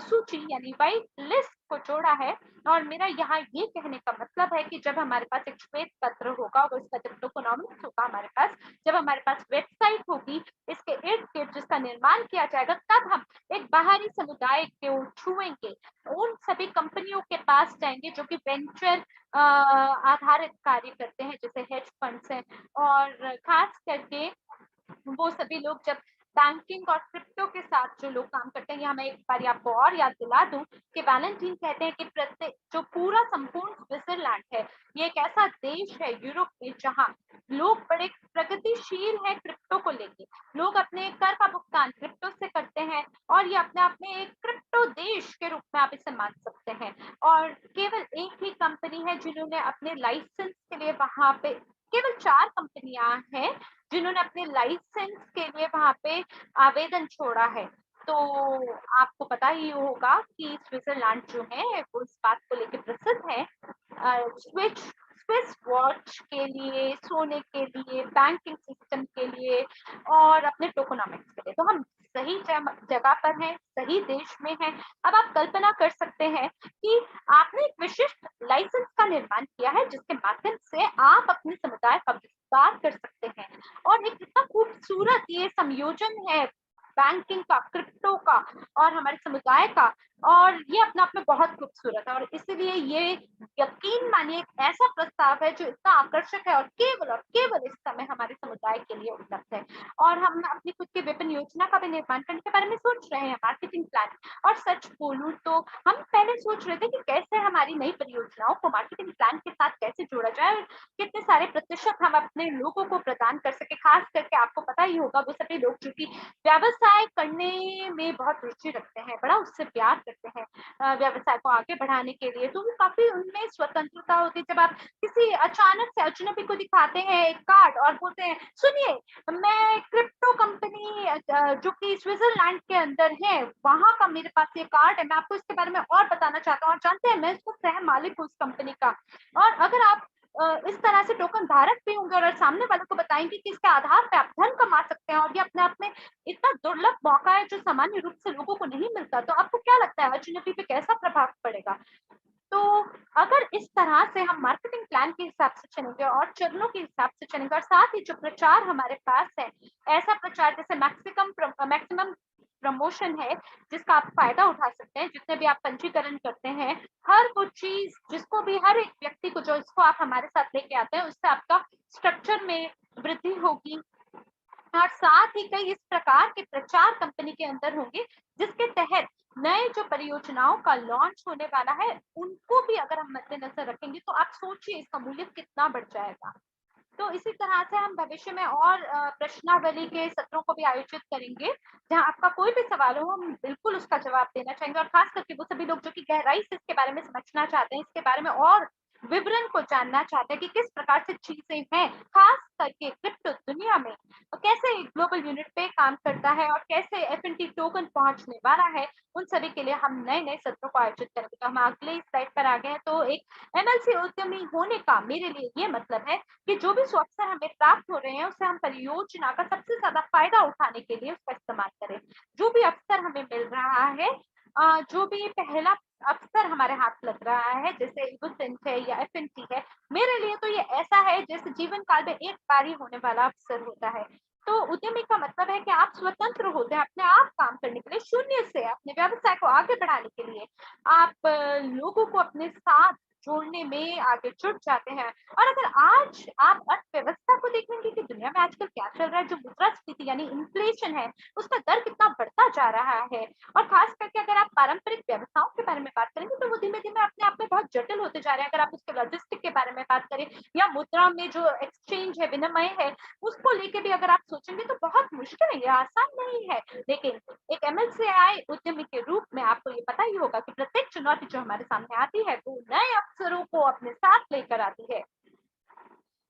सूची यानी व्हाइट लिस्ट को जोड़ा है। और मेरा यहाँ ये कहने का मतलब है कि जब हमारे पास एक श्वेत पत्र होगा और इसका जब टोकोनॉमिक्स होगा हमारे पास, जब हमारे पास वेबसाइट होगी इसके इर्द गिर्द जिसका निर्माण किया जाएगा, तब हम एक बाहरी समुदाय को छुएंगे, उन सभी कंपनियों के पास जाएंगे जो कि वेंचर आधारित कार्य करते हैं जैसे हेज फंड्स हैं और खास करके वो सभी लोग जब बैंकिंग और क्रिप्टो के साथ जो लोग काम करते हैं। यहाँ मैं एक बार आपको और याद दिला दूं कि वैलेंटाइन कहते हैं कि प्रत्येक जो पूरा संपूर्ण स्विट्जरलैंड है ये एक ऐसा देश है यूरोप में जहाँ लोग बड़े प्रगतिशील हैं क्रिप्टो को लेके। लोग अपने कर का भुगतान क्रिप्टो से करते हैं और ये अपने आप में एक क्रिप्टो देश के रूप में आप इसे मान सकते हैं। और केवल एक ही कंपनी है जिन्होंने अपने लाइसेंस के लिए वहां पे, केवल 4 कंपनियां हैं जिन्होंने अपने लाइसेंस के लिए वहां पे आवेदन छोड़ा है। तो आपको पता ही होगा कि स्विट्जरलैंड जो है वो इस बात को लेकर प्रसिद्ध है, स्विस वॉच के लिए, सोने के लिए, बैंकिंग सिस्टम के लिए और अपने टोकोनॉमिक्स के लिए। तो हम सही जगह पर हैं, सही देश में हैं। अब आप कल्पना कर सकते हैं कि आपने एक विशिष्ट लाइसेंस का निर्माण किया है जिसके माध्यम से आप अपने समुदाय का विस्तार कर सकते हैं। और एक इतना खूबसूरत ये संयोजन है बैंकिंग का, क्रिप्टो का और हमारे समुदाय का, और ये अपने आप में बहुत खूबसूरत है। और इसलिए ये यकीन मानिए एक ऐसा प्रस्ताव है जो इतना आकर्षक है और केवल इस समय हमारे समुदाय के लिए उपलब्ध है। और हम अपनी खुद की विभिन्न योजना का भी निर्माण करने के बारे में सोच रहे हैं, मार्केटिंग प्लान। और सच बोलूं तो हम पहले सोच रहे थे कि कैसे हमारी नई परियोजनाओं को मार्केटिंग प्लान के साथ कैसे जोड़ा जाए और कितने सारे प्रतिशत हम अपने लोगों को प्रदान कर सके। खास करके आपको पता ही होगा वो सभी लोग जो कि व्यवसाय करने में बहुत रुचि रखते हैं, बड़ा उससे प्यार करते हैं व्यवसाय को आगे बढ़ाने के लिए। तो वो काफी उनमें स्वतंत्रता होती है। जब आप किसी अचानक से अजनबी को दिखाते हैं एक कार्ड और बोलते हैं सुनिए मैं क्रिप्टो कंपनी जो कि स्विट्जरलैंड के अंदर है वहां का मेरे पास ये कार्ड है, मैं आपको इसके बारे में और बताना चाहता हूँ। और जानते हैं मैं इसको सह मालिक हूँ उस कंपनी का। और अगर आप इस तरह से टोकन धारक भी होंगे और सामने वालों को बताएंगे कि इसके आधार पे आप धन कमा सकते हैं और ये अपने आप में इतना दुर्लभ मौका है जो सामान्य रूप से लोगों को नहीं मिलता, तो आपको क्या लगता है अजनबी पे कैसा प्रभाव पड़ेगा? तो अगर इस तरह से हम मार्केटिंग प्लान के हिसाब से चलेंगे और चरणों के हिसाब से चलेंगे और साथ ही जो प्रचार हमारे पास है, ऐसा प्रचार जैसे मैक्सिमम प्रमोशन है जिसका आप फायदा उठा सकते हैं, जितने भी आप पंजीकरण करते हैं, हर वो चीज जिसको भी, हर एक व्यक्ति को जो इसको आप हमारे साथ लेके आते हैं उससे आपका स्ट्रक्चर में वृद्धि होगी। और साथ ही कई इस प्रकार के प्रचार कंपनी के अंदर होंगे जिसके तहत नए जो परियोजनाओं का लॉन्च होने वाला है उनको भी अगर हम मद्देनजर रखेंगे तो आप सोचिए इसका मूल्य कितना बढ़ जाएगा। तो इसी तरह से हम भविष्य में और प्रश्नावली के सत्रों को भी आयोजित करेंगे जहां आपका कोई भी सवाल हो हम बिल्कुल उसका जवाब देना चाहेंगे। और खास करके वो सभी लोग जो कि गहराई से इसके बारे में समझना चाहते हैं, इसके बारे में और विवरण को जानना चाहते हैं कि किस प्रकार से चीजें हैं, खास करके क्रिप्टो दुनिया में कैसे ग्लोबल यूनिट पे काम करता है और कैसे एफएनटी टोकन पहुंचने वाला है, उन सभी के लिए हम नए नए सत्रों को आयोजित करेंगे। तो हम अगले स्लाइड पर आ गए हैं। तो एक एमएलसी उद्यमी होने का मेरे लिए ये मतलब है कि जो भी अवसर हमें प्राप्त हो रहे हैं उससे हम परियोजना का सबसे ज्यादा फायदा उठाने के लिए उसका इस्तेमाल करें। जो भी अवसर हमें मिल रहा है, जो भी पहला अवसर हमारे हाथ लग रहा है जैसे इबुसेंट है या एफएनटी है, मेरे लिए तो ये ऐसा है जैसे जीवन काल में एक बार ही होने वाला अवसर होता है। तो उद्यमी का मतलब है कि आप स्वतंत्र होते हैं अपने आप काम करने के लिए, शून्य से अपने व्यवसाय को आगे बढ़ाने के लिए आप लोगों को अपने साथ जोड़ने में आगे जुट जाते हैं। और अगर आज आप अर्थव्यवस्था को देखेंगे कि दुनिया में आजकल क्या चल रहा है, जो मुद्रास्फीति यानी इन्फ्लेशन है उसका दर कितना बढ़ता जा रहा है, और खास करके अगर आप पारंपरिक व्यवसायों के बारे में बात करेंगे तो वो धीमे धीमे अपने आप में बहुत जटिल होते जा रहे हैं। अगर आप उसके लॉजिस्टिक के बारे में बात करें या मुद्रा में जो एक्सचेंज है, विनिमय है, उसको लेके भी अगर आप सोचेंगे तो बहुत मुश्किल है, ये आसान नहीं है। लेकिन एक एमएलसीआई उद्यमी के रूप में आपको ये पता ही होगा कि प्रत्येक चुनौती जो हमारे सामने आती है वो नए अवसरों को अपने साथ लेकर आती है।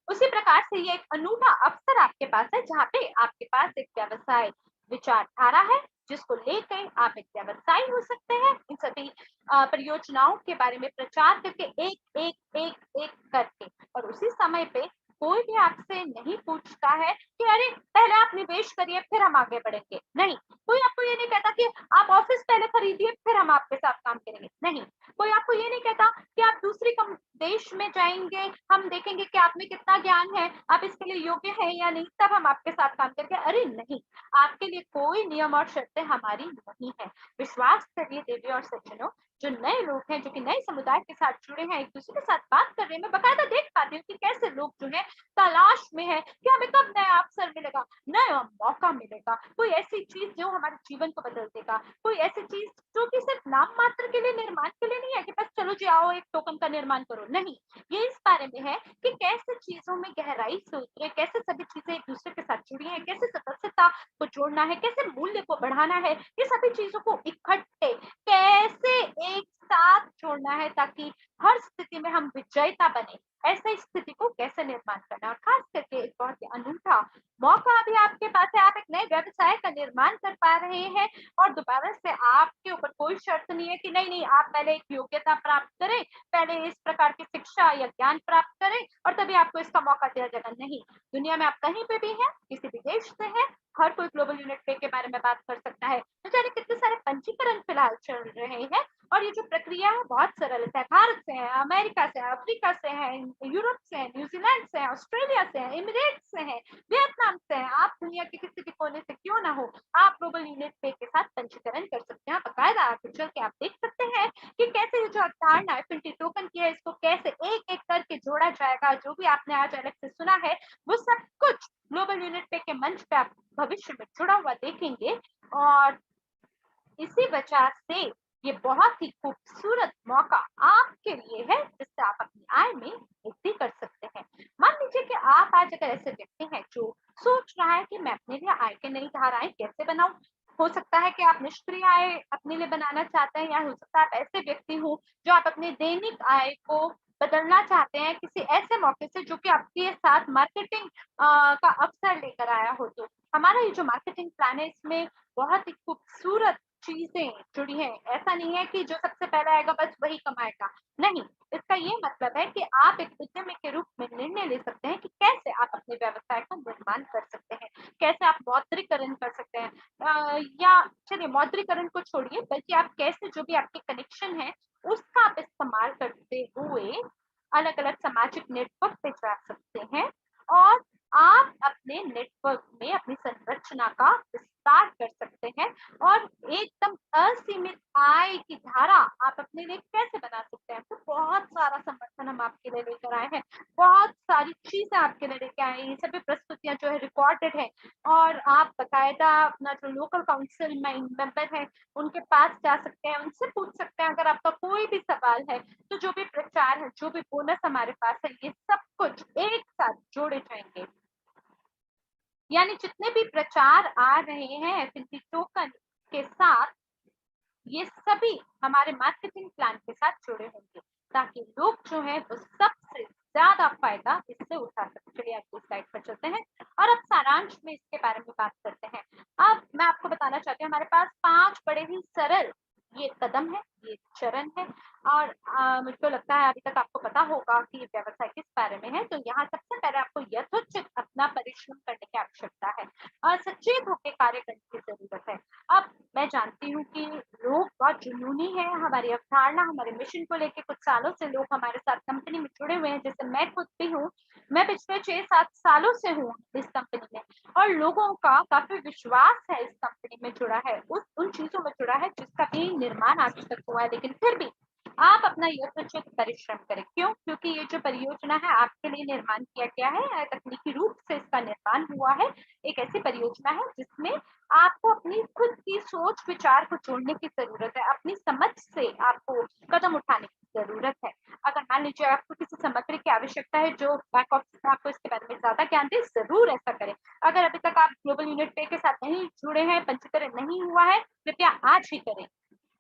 उसी प्रकार से ये एक अनूठा अवसर आपके पास है जहाँ पे आपके पास एक व्यवसाय विचारधारा है जिसको लेकर आप एक व्यवसायी हो सकते हैं। इन सभी परियोजनाओं के बारे में प्रचार करके एक एक एक एक करके, और उसी समय पे कोई भी आपसे नहीं पूछता है कि अरे पहले आप निवेश करिए फिर हम आगे बढ़ेंगे। नहीं, कोई आपको ये नहीं कहता कि आप ऑफिस पहले खरीदिए फिर हम आपके साथ काम करेंगे। नहीं, कोई आपको ये नहीं कहता कि आप दूसरी देश में जाएंगे, हम देखेंगे कि आप में कितना ज्ञान है, आप इसके लिए योग्य हैं या नहीं, तब हम आपके साथ काम करेंगे। अरे नहीं, आपके लिए कोई नियम और शर्तें हमारी नहीं है। विश्वास करिए देवी और सज्जनों जो नए लोग हैं, जो कि नए समुदाय के साथ जुड़े हैं, एक दूसरे के साथ बात कर रहे हैं, मैं बाकायदा देख पाती हूँ कि कैसे लोग जो है तलाश में है कि हमें कब नया अवसर मिलेगा, नया मौका मिलेगा, कोई ऐसी चीज जो हमारे जीवन को बदल देगा, कोई ऐसी चीज जो कि सिर्फ नाम मात्र के लिए, निर्माण के लिए नहीं है कि बस चलो जी आओ एक टोकन का निर्माण करो, नहीं, ये इस बारे में है कि कैसे चीजों में गहराई से उतरे, कैसे सभी चीजें एक दूसरे के साथ जुड़ी हैं, कैसे सदस्यता को जोड़ना है, कैसे मूल्य को बढ़ाना है, ये सभी चीजों को इकट्ठे कैसे एक साथ जोड़ना है ताकि हर स्थिति में हम विजेता बने, ऐसे स्थिति को कैसे निर्माण करना है। और खास करके एक बहुत ही अनूठा मौका अभी आपके पास है, आप एक नए व्यवसाय का निर्माण कर पा रहे हैं और दोबारा से आपके ऊपर कोई शर्त नहीं है कि नहीं नहीं आप पहले एक योग्यता प्राप्त करें, पहले इस प्रकार की शिक्षा या ज्ञान प्राप्त करें और तभी आपको इसका मौका दिया जाएगा, नहीं, दुनिया में आप कहीं पे भी हैं, किसी भी देश से हैं, हर कोई ग्लोबल यूनिट पे के बारे में बात कर सकता है। तो जाने कितने सारे पंजीकरण फिलहाल चल रहे हैं और ये जो प्रक्रिया है बहुत सरल है, भारत से है, अमेरिका से है, अफ्रीका से है, यूरोप से है, न्यूजीलैंड से है, ऑस्ट्रेलिया से है, इमिरेट्स से है, वियतनाम से है, आप दुनिया के किसी भी कोने से क्यों ना हो, आप ग्लोबल यूनिट पे के साथ पंजीकरण कर सकते हैं। बाकायदा आगे चल के आप देख सकते हैं कि कैसे ये जो अवधारणा एफिनिटी टोकन की है, इसको कैसे एक एक करके जोड़ा जाएगा, जो भी आपने आज अलग से सुना है वो सब कुछ ग्लोबल यूनिट पे के मंच पे आप भविष्य में जुड़ा हुआ देखेंगे और इसी वजह से ये बहुत ही खूबसूरत मौका आपके लिए है जिससे आप अपनी आय में वृद्धि कर सकते हैं। मान लीजिए कि आप आज अगर ऐसे व्यक्ति हैं जो सोच रहा है कि मैं अपने लिए आय के नई धाराएं कैसे बनाऊं, हो सकता है कि आप निष्क्रिय आय अपने लिए बनाना चाहते हैं या हो सकता है आप ऐसे व्यक्ति हो जो आप अपने दैनिक आय को बदलना चाहते हैं किसी ऐसे मौके से जो कि आपके साथ मार्केटिंग का अवसर लेकर आया हो। तो हमारा ये जो मार्केटिंग प्लान है इसमें बहुत ही खूबसूरत चीजें जुड़ी हैं। ऐसा नहीं है कि जो सबसे पहले आएगा बस वही कमाएगा, नहीं, इसका ये मतलब है कि आप एक उद्यमी के रूप में निर्णय ले सकते हैं कि कैसे आप अपने व्यवसाय का निर्माण कर सकते हैं, कैसे आप मौद्रीकरण कर सकते हैं, या चलिए मौद्रीकरण को छोड़िए, बल्कि आप कैसे जो भी आपके कनेक्शन है उसका आप इस्तेमाल करते हुए अलग अलग सामाजिक नेटवर्क पे जा सकते हैं और आप अपने नेटवर्क में अपनी संरचना का विस्तार कर सकते हैं और एकदम असीमित आय की धारा आप अपने लिए कैसे बना सकते हैं। तो बहुत सारा समर्थन हम आपके लिए लेकर आए हैं, बहुत सारी चीजें आपके लिए लेके आए हैं, ये सभी प्रस्तुतियां जो है रिकॉर्डेड है और आप बकायदा अपना जो लोकल काउंसिल मेंबर है उनके पास जा सकते हैं, उनसे पूछ सकते हैं अगर आपका कोई भी सवाल है। तो जो भी प्रचार है, जो भी बोनस हमारे पास है, ये सब कुछ एक साथ जोड़े जाएंगे, यानी जितने भी प्रचार आ रहे हैं एफिनिटी टोकन के साथ, ये सभी हमारे मार्केटिंग प्लान के साथ जुड़े होंगे ताकि लोग जो है वो सबसे ज्यादा फायदा इससे उठा सके। चलिए आपको स्लाइड पर चलते हैं और अब सारांश में इसके बारे में बात करते हैं। अब मैं आपको बताना चाहती हूँ हमारे पास 5 बड़े ही सरल ये कदम है, ये चरण है और मुझको लगता है अभी तक आपको पता होगा कि ये व्यवसाय किस बारे में है। तो यहाँ सबसे पहले आपको यथोचित अपना परिश्रम करने की आवश्यकता है और सचेत होकर कार्य करने की जरूरत है। अब मैं जानती हूँ कि लोग बहुत जुनूनी है, हमारी अवधारणा हमारे मिशन को लेके कुछ सालों से लोग हमारे साथ कंपनी में जुड़े हुए हैं, जैसे मैं खुद भी हूँ, मैं पिछले 6-7 सालों से हूँ इस कंपनी में और लोगों का काफी विश्वास है इस कंपनी में जुड़ा है, उन चीजों में जुड़ा है जिसका भी निर्माण आज तक हुआ है। लेकिन फिर भी आप अपना यथोचित परिश्रम करें, क्यों? क्योंकि ये जो परियोजना है आपके लिए निर्माण किया गया है, तकनीकी रूप से इसका निर्माण हुआ है। एक ऐसी परियोजना है जिसमें आपको अपनी खुद की सोच विचार को जोड़ने की जरूरत है, अपनी समझ से आपको कदम उठाने की जरूरत है। अगर मान लीजिए आपको किसी सामग्री की आवश्यकता है जो बैक ऑफिस में आपको इसके बारे में ज्यादा ज्ञान दे, जरूर ऐसा करें। अगर अभी तक आप ग्लोबल यूनिट पे के साथ नहीं जुड़े हैं, पंजीकरण नहीं हुआ है, कृपया आज ही करें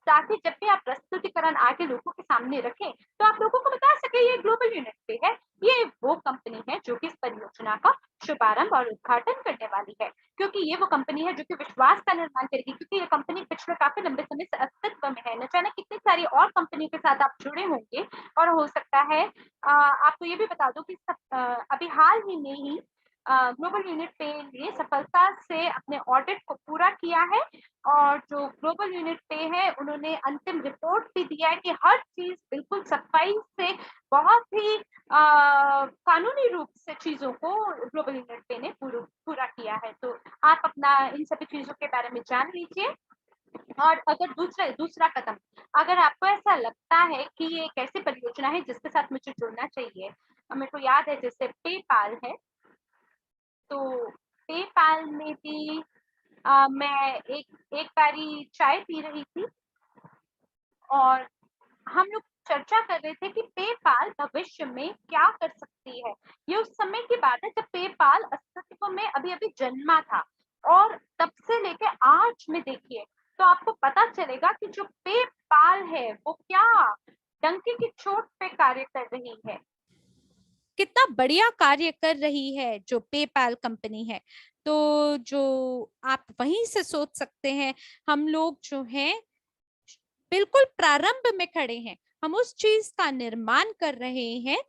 ताकि जब भी आप प्रस्तुतिकरण आगे लोगों के सामने रखें तो आप लोगों को बता सके ये ग्लोबल यूनिट पे है, ये वो कंपनी है जो कि इस परियोजना का शुभारंभ और उद्घाटन करने वाली है, क्योंकि ये वो कंपनी है जो कि विश्वास का निर्माण करेगी, क्योंकि ये कंपनी पिछले काफी लंबे समय से अस्तित्व में है। न जाने कितनी सारी और कंपनियों के साथ आप जुड़े होंगे और हो सकता है आपको ये भी बता दो कि अभी हाल ही में ही ग्लोबल यूनिट पे ने सफलता से अपने ऑडिट को पूरा किया है और जो ग्लोबल यूनिट पे है उन्होंने अंतिम रिपोर्ट भी दिया है कि हर चीज बिल्कुल सफाई से बहुत ही कानूनी रूप से चीजों को ग्लोबल यूनिट पे ने पूरा किया है। तो आप अपना इन सभी चीजों के बारे में जान लीजिए और अगर दूसरा कदम, अगर आपको ऐसा लगता है कि ये एक ऐसी परियोजना है जिसके साथ मुझे जुड़ना चाहिए, मेरे को याद है जैसे पेपाल है, तो पेपाल में भी मैं एक बारी चाय पी रही थी और हम लोग चर्चा कर रहे थे कि पेपाल भविष्य में क्या कर सकती है। ये उस समय की बात है जब पेपाल अस्तित्व में अभी-अभी जन्मा था और तब से लेके आज में देखिए, तो आपको पता चलेगा कि जो पेपाल है वो क्या डंके की चोट पे कार्य कर रही है। कितना बढ़िया कार्य कर रही है जो पेपाल कंपनी है। तो जो आप वहीं से सोच सकते हैं, हम लोग जो हैं बिल्कुल प्रारंभ में खड़े हैं। हम उस चीज का निर्माण कर रहे हैं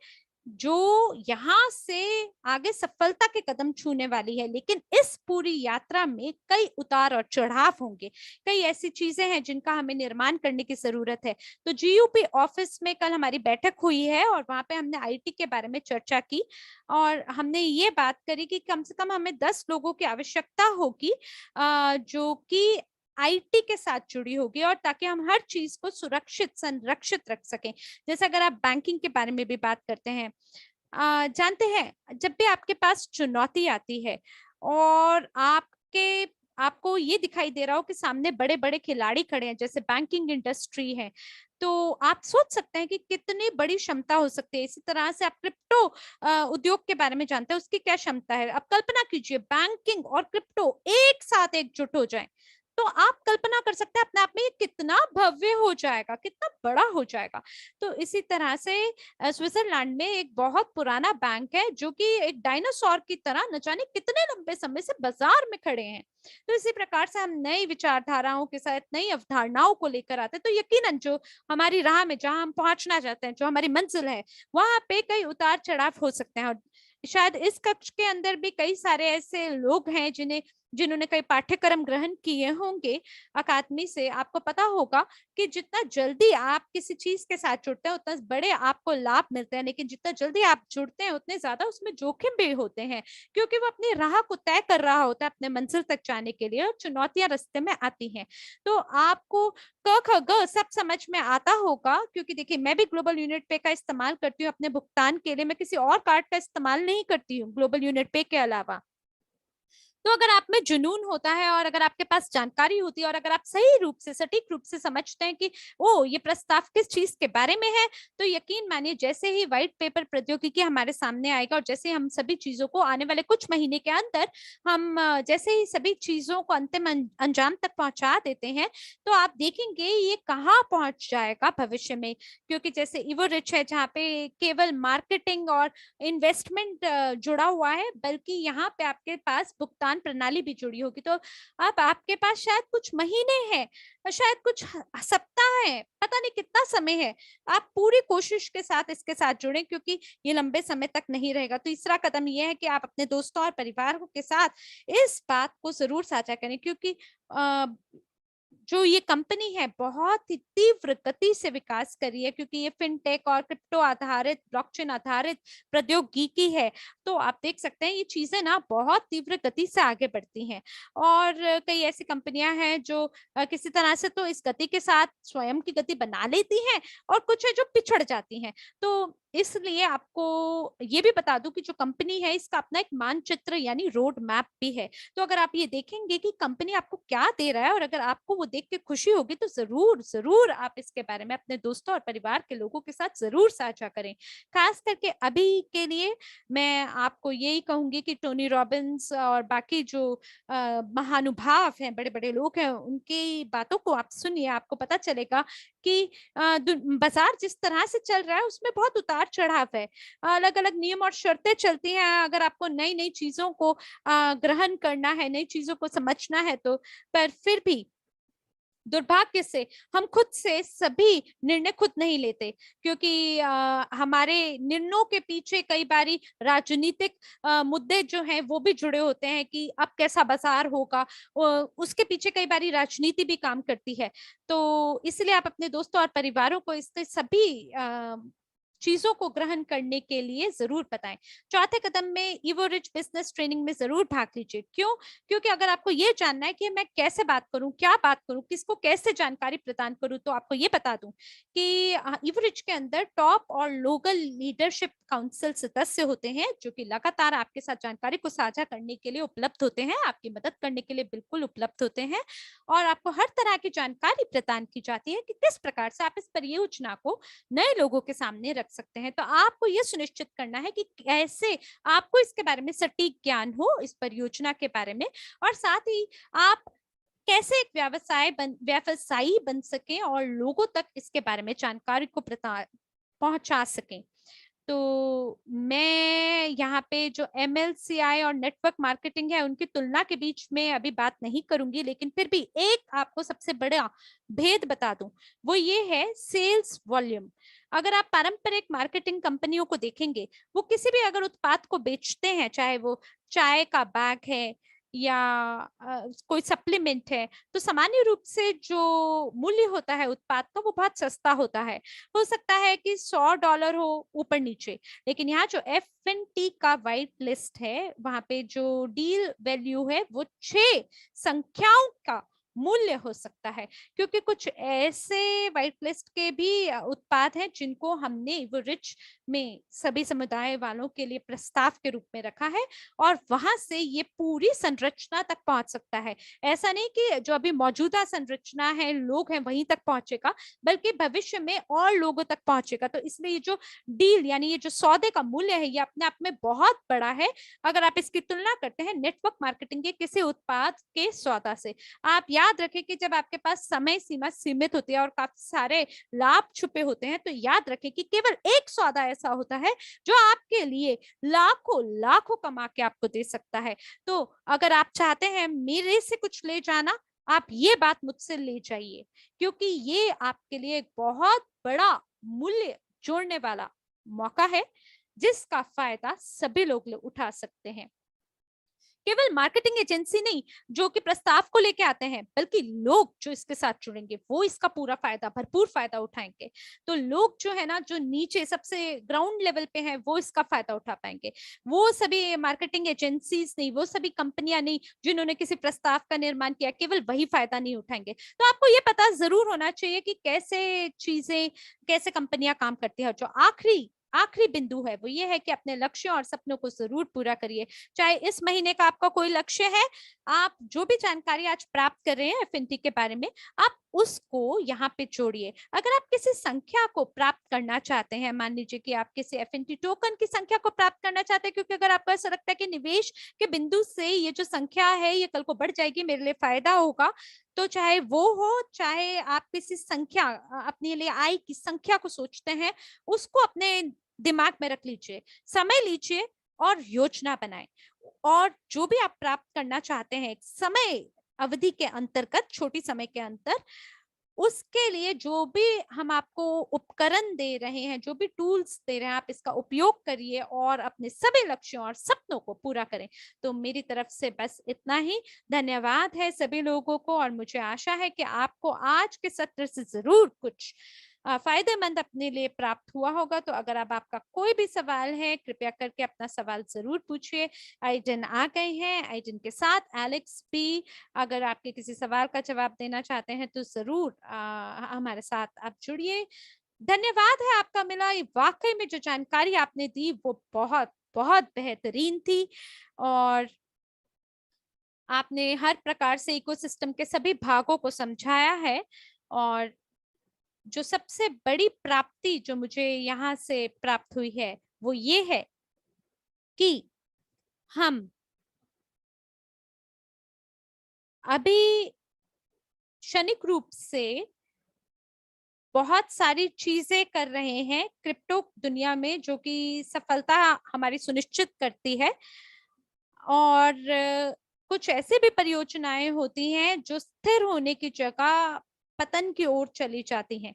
जो यहाँ से आगे सफलता के कदम छूने वाली है। लेकिन इस पूरी यात्रा में कई उतार और चढ़ाव होंगे, कई ऐसी चीजें हैं जिनका हमें निर्माण करने की जरूरत है। तो जीयूपी ऑफिस में कल हमारी बैठक हुई है और वहां पे हमने आईटी के बारे में चर्चा की और हमने ये बात करी कि कम से कम हमें 10 लोगों की आवश्यकता होगी जो कि आईटी के साथ जुड़ी होगी, और ताकि हम हर चीज को सुरक्षित संरक्षित रख सकें। जैसे अगर आप बैंकिंग के बारे में भी बात करते हैं, जानते हैं जब भी आपके पास चुनौती आती है और आपको ये दिखाई दे रहा हो कि सामने बड़े बड़े खिलाड़ी खड़े हैं, जैसे बैंकिंग इंडस्ट्री है, तो आप सोच सकते हैं कि कितनी बड़ी क्षमता हो सकती है। इसी तरह से आप क्रिप्टो उद्योग के बारे में जानते हैं, उसकी क्या क्षमता है। अब कल्पना कीजिए बैंकिंग और क्रिप्टो एक साथ एकजुट हो जाए, तो आप कल्पना कर सकते हैं अपने आप में ये कितना भव्य हो जाएगा, कितना बड़ा हो जाएगा। तो इसी तरह से स्विट्जरलैंड में एक बहुत पुराना बैंक है जो कि एक डायनासोर की तरह न जाने कितने लंबे समय से बाजार में खड़े हैं। तो इसी प्रकार से हम नई विचारधाराओं के साथ नई अवधारणाओं को लेकर आते हैं, तो यकीनन जो हमारी राह में जहां हम पहुंचना चाहते हैं, जो हमारी मंजिल है, वहां पे कई उतार चढ़ाव हो सकते हैं। और शायद इस कक्ष के अंदर भी कई सारे ऐसे लोग हैं जिन्होंने कई पाठ्यक्रम ग्रहण किए होंगे अकादमी से। आपको पता होगा कि जितना जल्दी आप किसी चीज के साथ जुड़ते हैं उतना बड़े आपको लाभ मिलते हैं, लेकिन जितना जल्दी आप जुड़ते हैं उतने ज्यादा उसमें जोखिम भी होते हैं, क्योंकि वो अपनी राह को तय कर रहा होता है अपने मंजिल तक जाने के लिए, और चुनौतियां रास्ते में आती हैं। तो आपको क ख ग सब समझ में आता होगा, क्योंकि देखिए मैं भी ग्लोबल यूनिट पे का इस्तेमाल करती हूँ अपने भुगतान के लिए। मैं किसी और कार्ड का इस्तेमाल नहीं करती हूँ ग्लोबल यूनिट पे के अलावा। तो अगर आप में जुनून होता है और अगर आपके पास जानकारी होती है और अगर आप सही रूप से सटीक रूप से समझते हैं कि ओ ये प्रस्ताव किस चीज के बारे में है, तो यकीन मानिए जैसे ही व्हाइट पेपर प्रौद्योगिकी हमारे सामने आएगा और जैसे हम सभी चीजों को आने वाले कुछ महीने के अंदर हम जैसे ही सभी चीजों को अंतिम अंजाम तक पहुंचा देते हैं, तो आप देखेंगे ये कहाँ पहुंच जाएगा भविष्य में। क्योंकि जैसे इवो रिच है जहाँ पे केवल मार्केटिंग और इन्वेस्टमेंट जुड़ा हुआ है, बल्कि यहाँ पे आपके पास भुगतान प्रणाली भी जुड़ी होगी। तो अब आपके पास शायद कुछ महीने हैं, शायद कुछ सप्ताह है, पता नहीं कितना समय है। आप पूरी कोशिश के साथ इसके साथ जुड़ें, क्योंकि ये लंबे समय तक नहीं रहेगा। तो तीसरा कदम ये है कि आप अपने दोस्तों और परिवार के साथ इस बात को जरूर साझा करें, क्योंकि जो ये कंपनी है बहुत ही तीव्र गति से विकास कर रही है, क्योंकि ये फिनटेक और क्रिप्टो आधारित ब्लॉकचेन आधारित प्रौद्योगिकी है। तो आप देख सकते हैं ये चीजें ना बहुत तीव्र गति से आगे बढ़ती हैं, और कई ऐसी कंपनियां हैं जो किसी तरह से तो इस गति के साथ स्वयं की गति बना लेती हैं, और कुछ है जो पिछड़ जाती हैं। तो इसलिए आपको ये भी बता दूं कि जो कंपनी है इसका अपना एक मानचित्र यानी रोड मैप भी है। तो अगर आप ये देखेंगे कि कंपनी आपको क्या दे रहा है और अगर आपको वो देख के खुशी होगी, तो जरूर जरूर आप इसके बारे में अपने दोस्तों और परिवार के लोगों के साथ जरूर साझा करें। खास करके अभी के लिए मैं आपको यही कहूंगी कि टोनी रॉबिन्स और बाकी जो महानुभाव हैं, बड़े बड़े लोग हैं, उनकी बातों को आप सुनिए। आपको पता चलेगा कि बाजार जिस तरह से चल रहा है उसमें बहुत उतार चढ़ाव है, अलग अलग नियम और शर्तें चलती हैं। अगर आपको नई नई चीजों को ग्रहण करना है, नई चीजों को समझना है, तो पर फिर भी दुर्भाग्य से हम खुद से सभी निर्णय खुद नहीं लेते, क्योंकि हमारे निर्णयों के पीछे कई बारी राजनीतिक मुद्दे जो हैं वो भी जुड़े होते हैं कि अब कैसा बाजार होगा, उसके पीछे कई बारी राजनीति भी काम करती है। तो इसलिए आप अपने दोस्तों और परिवारों को इसके सभी चीजों को ग्रहण करने के लिए जरूर बताएं। चौथे कदम में इवोरिच बिजनेस ट्रेनिंग में जरूर भाग लीजिए। क्यों? क्योंकि अगर आपको ये जानना है कि मैं कैसे बात करूं, क्या बात करूं, किसको कैसे जानकारी प्रदान करूं, तो आपको ये बता दूं कि इवोरिच के अंदर टॉप और लोकल लीडरशिप काउंसिल सदस्य होते हैं, जो कि लगातार आपके साथ जानकारी को साझा करने के लिए उपलब्ध होते हैं, आपकी मदद करने के लिए बिल्कुल उपलब्ध होते हैं, और आपको हर तरह की जानकारी प्रदान की जाती है कि किस प्रकार से आप इस परियोजना को नए लोगों के सामने रख सकते हैं। तो आपको यह सुनिश्चित करना है कि कैसे आपको इसके बारे में सटीक ज्ञान हो, इस परियोजना के बारे में, और साथ ही आप कैसे एक व्यवसायी बन सकें और लोगों तक इसके बारे में जानकारी को पहुंचा सकें। तो मैं यहाँ पे जो MLCI और नेटवर्क मार्केटिंग है उनकी तुलना के बीच में अभी बात नहीं करूंगी, लेकिन फिर भी एक आपको सबसे बड़ा भेद बता दूं, वो ये है सेल्स वॉल्यूम। अगर आप पारंपरिक मार्केटिंग कंपनियों को देखेंगे, वो किसी भी अगर उत्पाद को बेचते हैं, चाहे वो चाय का बैग है या कोई सप्लीमेंट है, तो सामान्य रूप से जो मूल्य होता है उत्पाद का वो बहुत सस्ता होता है। हो सकता है कि $100 हो ऊपर नीचे, लेकिन यहाँ जो F&T का वाइट लिस्ट है, वहां पे जो डील वैल्यू है वो 6 संख्याओं का मूल्य हो सकता है, क्योंकि कुछ ऐसे वाइट लिस्ट के भी उत्पाद हैं जिनको हमने वो रिच में सभी समुदाय वालों के लिए प्रस्ताव के रूप में रखा है, और वहां से ये पूरी संरचना तक पहुंच सकता है। ऐसा नहीं कि जो अभी मौजूदा संरचना है, लोग हैं, वहीं तक पहुंचेगा, बल्कि भविष्य में और लोगों तक पहुंचेगा। तो इसलिए ये जो डील यानी ये जो सौदे का मूल्य है, ये अपने आप में बहुत बड़ा है अगर आप इसकी तुलना करते हैं नेटवर्क मार्केटिंग के किसी उत्पाद के सौदा से। आप याद रखें कि जब आपके पास समय सीमा सीमित होती है और काफी सारे लाभ छुपे होते हैं, तो याद रखें कि केवल एक सौदा ऐसा होता है जो आपके लिए लाखों लाखों कमा के आपको दे सकता है। तो अगर आप चाहते हैं मेरे से कुछ ले जाना, आप ये बात मुझसे ले जाइए, क्योंकि ये आपके लिए एक बहुत बड़ा मूल्य जोड़ने वाला मौका है, जिसका फायदा सभी लोग उठा सकते हैं। केवल मार्केटिंग एजेंसी नहीं जो कि प्रस्ताव को लेके आते हैं, बल्कि लोग जो इसके साथ जुड़ेंगे वो इसका पूरा फायदा, भरपूर फायदा उठाएंगे। तो लोग जो है ना, जो नीचे सबसे ग्राउंड लेवल पे हैं, वो इसका फायदा उठा पाएंगे। वो सभी मार्केटिंग एजेंसीज नहीं, वो सभी कंपनियां नहीं जिन्होंने किसी प्रस्ताव का निर्माण किया, केवल वही फायदा नहीं उठाएंगे। तो आपको ये पता जरूर होना चाहिए कि कैसे चीजें, कैसे कंपनियां काम करती है। जो आखिरी बिंदु है वो ये है कि अपने लक्ष्यों और सपनों को जरूर पूरा करिए। चाहे इस महीने का आपका कोई लक्ष्य है, आप जो भी जानकारी आज प्राप्त कर रहे हैं F&T के बारे में, आप उसको यहाँ पे जोड़िए। अगर आप किसी संख्या को प्राप्त करना चाहते हैं, मान लीजिए कि आप किसी F&T टोकन की संख्या को प्राप्त करना चाहते हैं, क्योंकि अगर आपको ऐसा लगता है कि निवेश के बिंदु से ये जो संख्या है ये कल को बढ़ जाएगी, मेरे लिए फायदा होगा, तो चाहे वो हो, चाहे आप किसी संख्या, अपने लिए आय की संख्या को सोचते हैं, उसको अपने दिमाग में रख लीजिए, समय लीजिए और योजना बनाएं। और जो भी आप प्राप्त करना चाहते हैं एक समय अवधि के अंतर्गत, छोटी समय के अंतर, उसके लिए जो भी हम आपको उपकरण दे रहे हैं, जो भी टूल्स दे रहे हैं, आप इसका उपयोग करिए और अपने सभी लक्ष्यों और सपनों को पूरा करें। तो मेरी तरफ से बस इतना ही। धन्यवाद है सभी लोगों को, और मुझे आशा है कि आपको आज के सत्र से जरूर कुछ फायदेमंद अपने लिए प्राप्त हुआ होगा। तो अगर अब आपका कोई भी सवाल है, कृपया करके अपना सवाल जरूर पूछिए। आइडन आ गए हैं, आइडन के साथ एलेक्स भी, अगर आपके किसी सवाल का जवाब देना चाहते हैं तो जरूर हमारे साथ आप जुड़िए। धन्यवाद है आपका मिला। वाकई में जो जानकारी आपने दी वो बहुत बहुत बेहतरीन थी, और आपने हर प्रकार से इकोसिस्टम के सभी भागों को समझाया है। और जो सबसे बड़ी प्राप्ति जो मुझे यहाँ से प्राप्त हुई है वो ये है कि हम अभी क्षणिक रूप से बहुत सारी चीजें कर रहे हैं क्रिप्टो दुनिया में, जो कि सफलता हमारी सुनिश्चित करती है, और कुछ ऐसे भी परियोजनाएं होती हैं जो स्थिर होने की जगह पतन की ओर चली जाती हैं।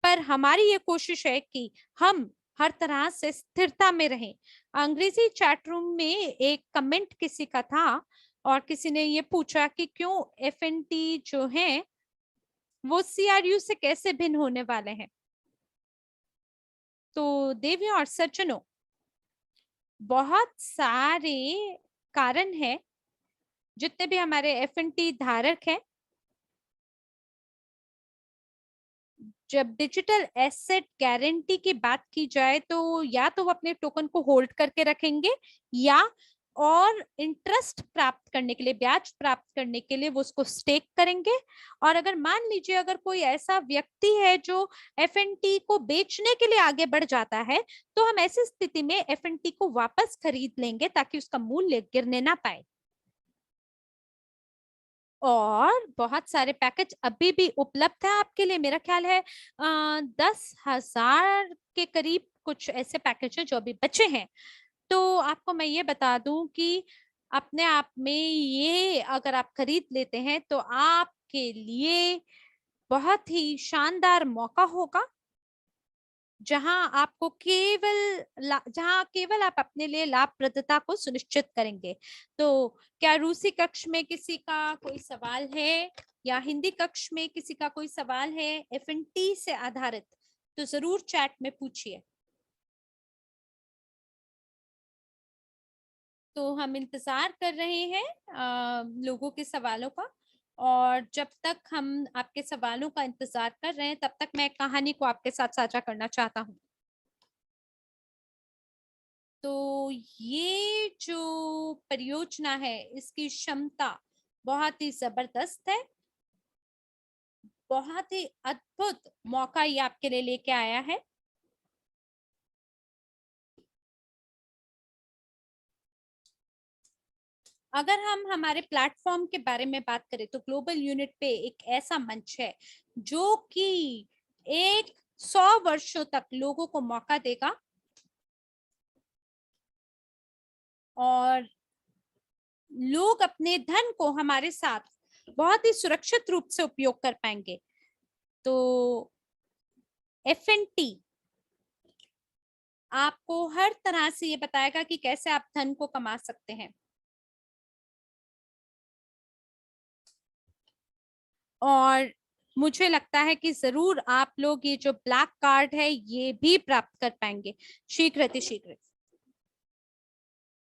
पर हमारी ये कोशिश है कि हम हर तरह से स्थिरता में रहें। अंग्रेजी चैट रूम में एक कमेंट किसी का था, और किसी ने ये पूछा कि क्यों F&T जो है वो CRU से कैसे भिन्न होने वाले हैं। तो देवियों और सज्जनों, बहुत सारे कारण है, जितने भी हमारे F&T धारक हैं, जब डिजिटल एसेट गारंटी की बात की जाए तो या तो वो अपने टोकन को होल्ड करके रखेंगे, या और इंटरेस्ट प्राप्त करने के लिए, ब्याज प्राप्त करने के लिए वो उसको स्टेक करेंगे। और अगर मान लीजिए अगर कोई ऐसा व्यक्ति है जो F&T को बेचने के लिए आगे बढ़ जाता है, तो हम ऐसी स्थिति में F&T को वापस खरीद लेंगे ताकि उसका मूल्य गिरने ना पाए। और बहुत सारे पैकेज अभी भी उपलब्ध है आपके लिए, मेरा ख्याल है 10,000 के करीब कुछ ऐसे पैकेज हैं जो अभी बचे हैं। तो आपको मैं ये बता दूं कि अपने आप में ये अगर आप खरीद लेते हैं तो आपके लिए बहुत ही शानदार मौका होगा, जहां आपको जहां केवल आप अपने लिए लाभप्रदता को सुनिश्चित करेंगे। तो क्या रूसी कक्ष में किसी का कोई सवाल है, या हिंदी कक्ष में किसी का कोई सवाल है F&T से आधारित, तो जरूर चैट में पूछिए। तो हम इंतजार कर रहे हैं लोगों के सवालों का, और जब तक हम आपके सवालों का इंतजार कर रहे हैं तब तक मैं कहानी को आपके साथ साझा करना चाहता हूँ। तो ये जो परियोजना है इसकी क्षमता बहुत ही जबरदस्त है, बहुत ही अद्भुत मौका ये आपके लिए लेके आया है। अगर हम हमारे प्लेटफॉर्म के बारे में बात करें तो ग्लोबल यूनिट पे एक ऐसा मंच है जो कि 100 वर्षों तक लोगों को मौका देगा और लोग अपने धन को हमारे साथ बहुत ही सुरक्षित रूप से उपयोग कर पाएंगे। तो F&T आपको हर तरह से ये बताएगा कि कैसे आप धन को कमा सकते हैं, और मुझे लगता है कि जरूर आप लोग ये जो ब्लैक कार्ड है ये भी प्राप्त कर पाएंगे शीघ्र अतिशीघ्र।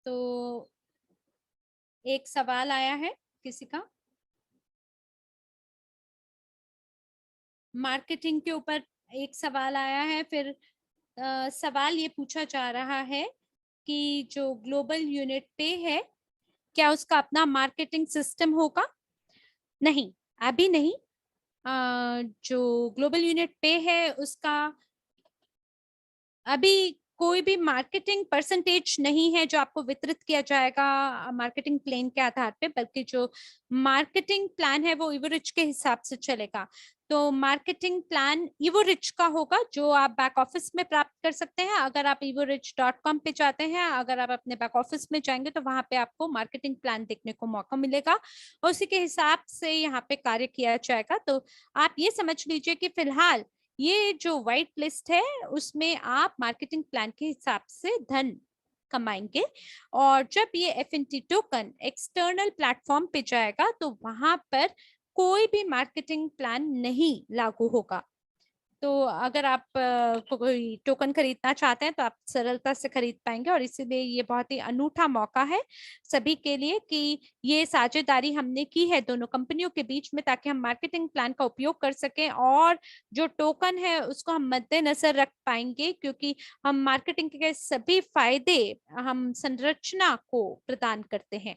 तो एक सवाल आया है किसी का मार्केटिंग के ऊपर, एक सवाल आया है, फिर सवाल ये पूछा जा रहा है कि जो ग्लोबल यूनिट पे है क्या उसका अपना मार्केटिंग सिस्टम होगा। नहीं, अभी नहीं। जो ग्लोबल यूनिट पे है उसका अभी कोई भी मार्केटिंग परसेंटेज नहीं है जो आपको वितरित किया जाएगा मार्केटिंग प्लान के आधार पे, बल्कि जो मार्केटिंग प्लान है वो इवोरिच के हिसाब से चलेगा। तो मार्केटिंग प्लान इवोरिच का होगा जो आप बैक ऑफिस में प्राप्त कर सकते हैं। अगर आप ivorich.com पे जाते हैं, अगर आप अपने बैक ऑफिस में जाएंगे तो वहां पे आपको मार्केटिंग प्लान देखने को मौका मिलेगा और उसी के हिसाब से यहाँ पे कार्य किया जाएगा। तो आप ये समझ लीजिए कि फिलहाल ये जो व्हाइट लिस्ट है उसमें आप मार्केटिंग प्लान के हिसाब से धन कमाएंगे, और जब ये F&T टोकन एक्सटर्नल प्लेटफॉर्म पे जाएगा तो वहां पर कोई भी मार्केटिंग प्लान नहीं लागू होगा। तो अगर आप कोई टोकन खरीदना चाहते हैं तो आप सरलता से खरीद पाएंगे, और इसीलिए ये बहुत ही अनूठा मौका है सभी के लिए कि ये साझेदारी हमने की है दोनों कंपनियों के बीच में, ताकि हम मार्केटिंग प्लान का उपयोग कर सकें और जो टोकन है उसको हम मद्देनजर रख पाएंगे, क्योंकि हम मार्केटिंग के सभी फायदे हम संरचना को प्रदान करते हैं।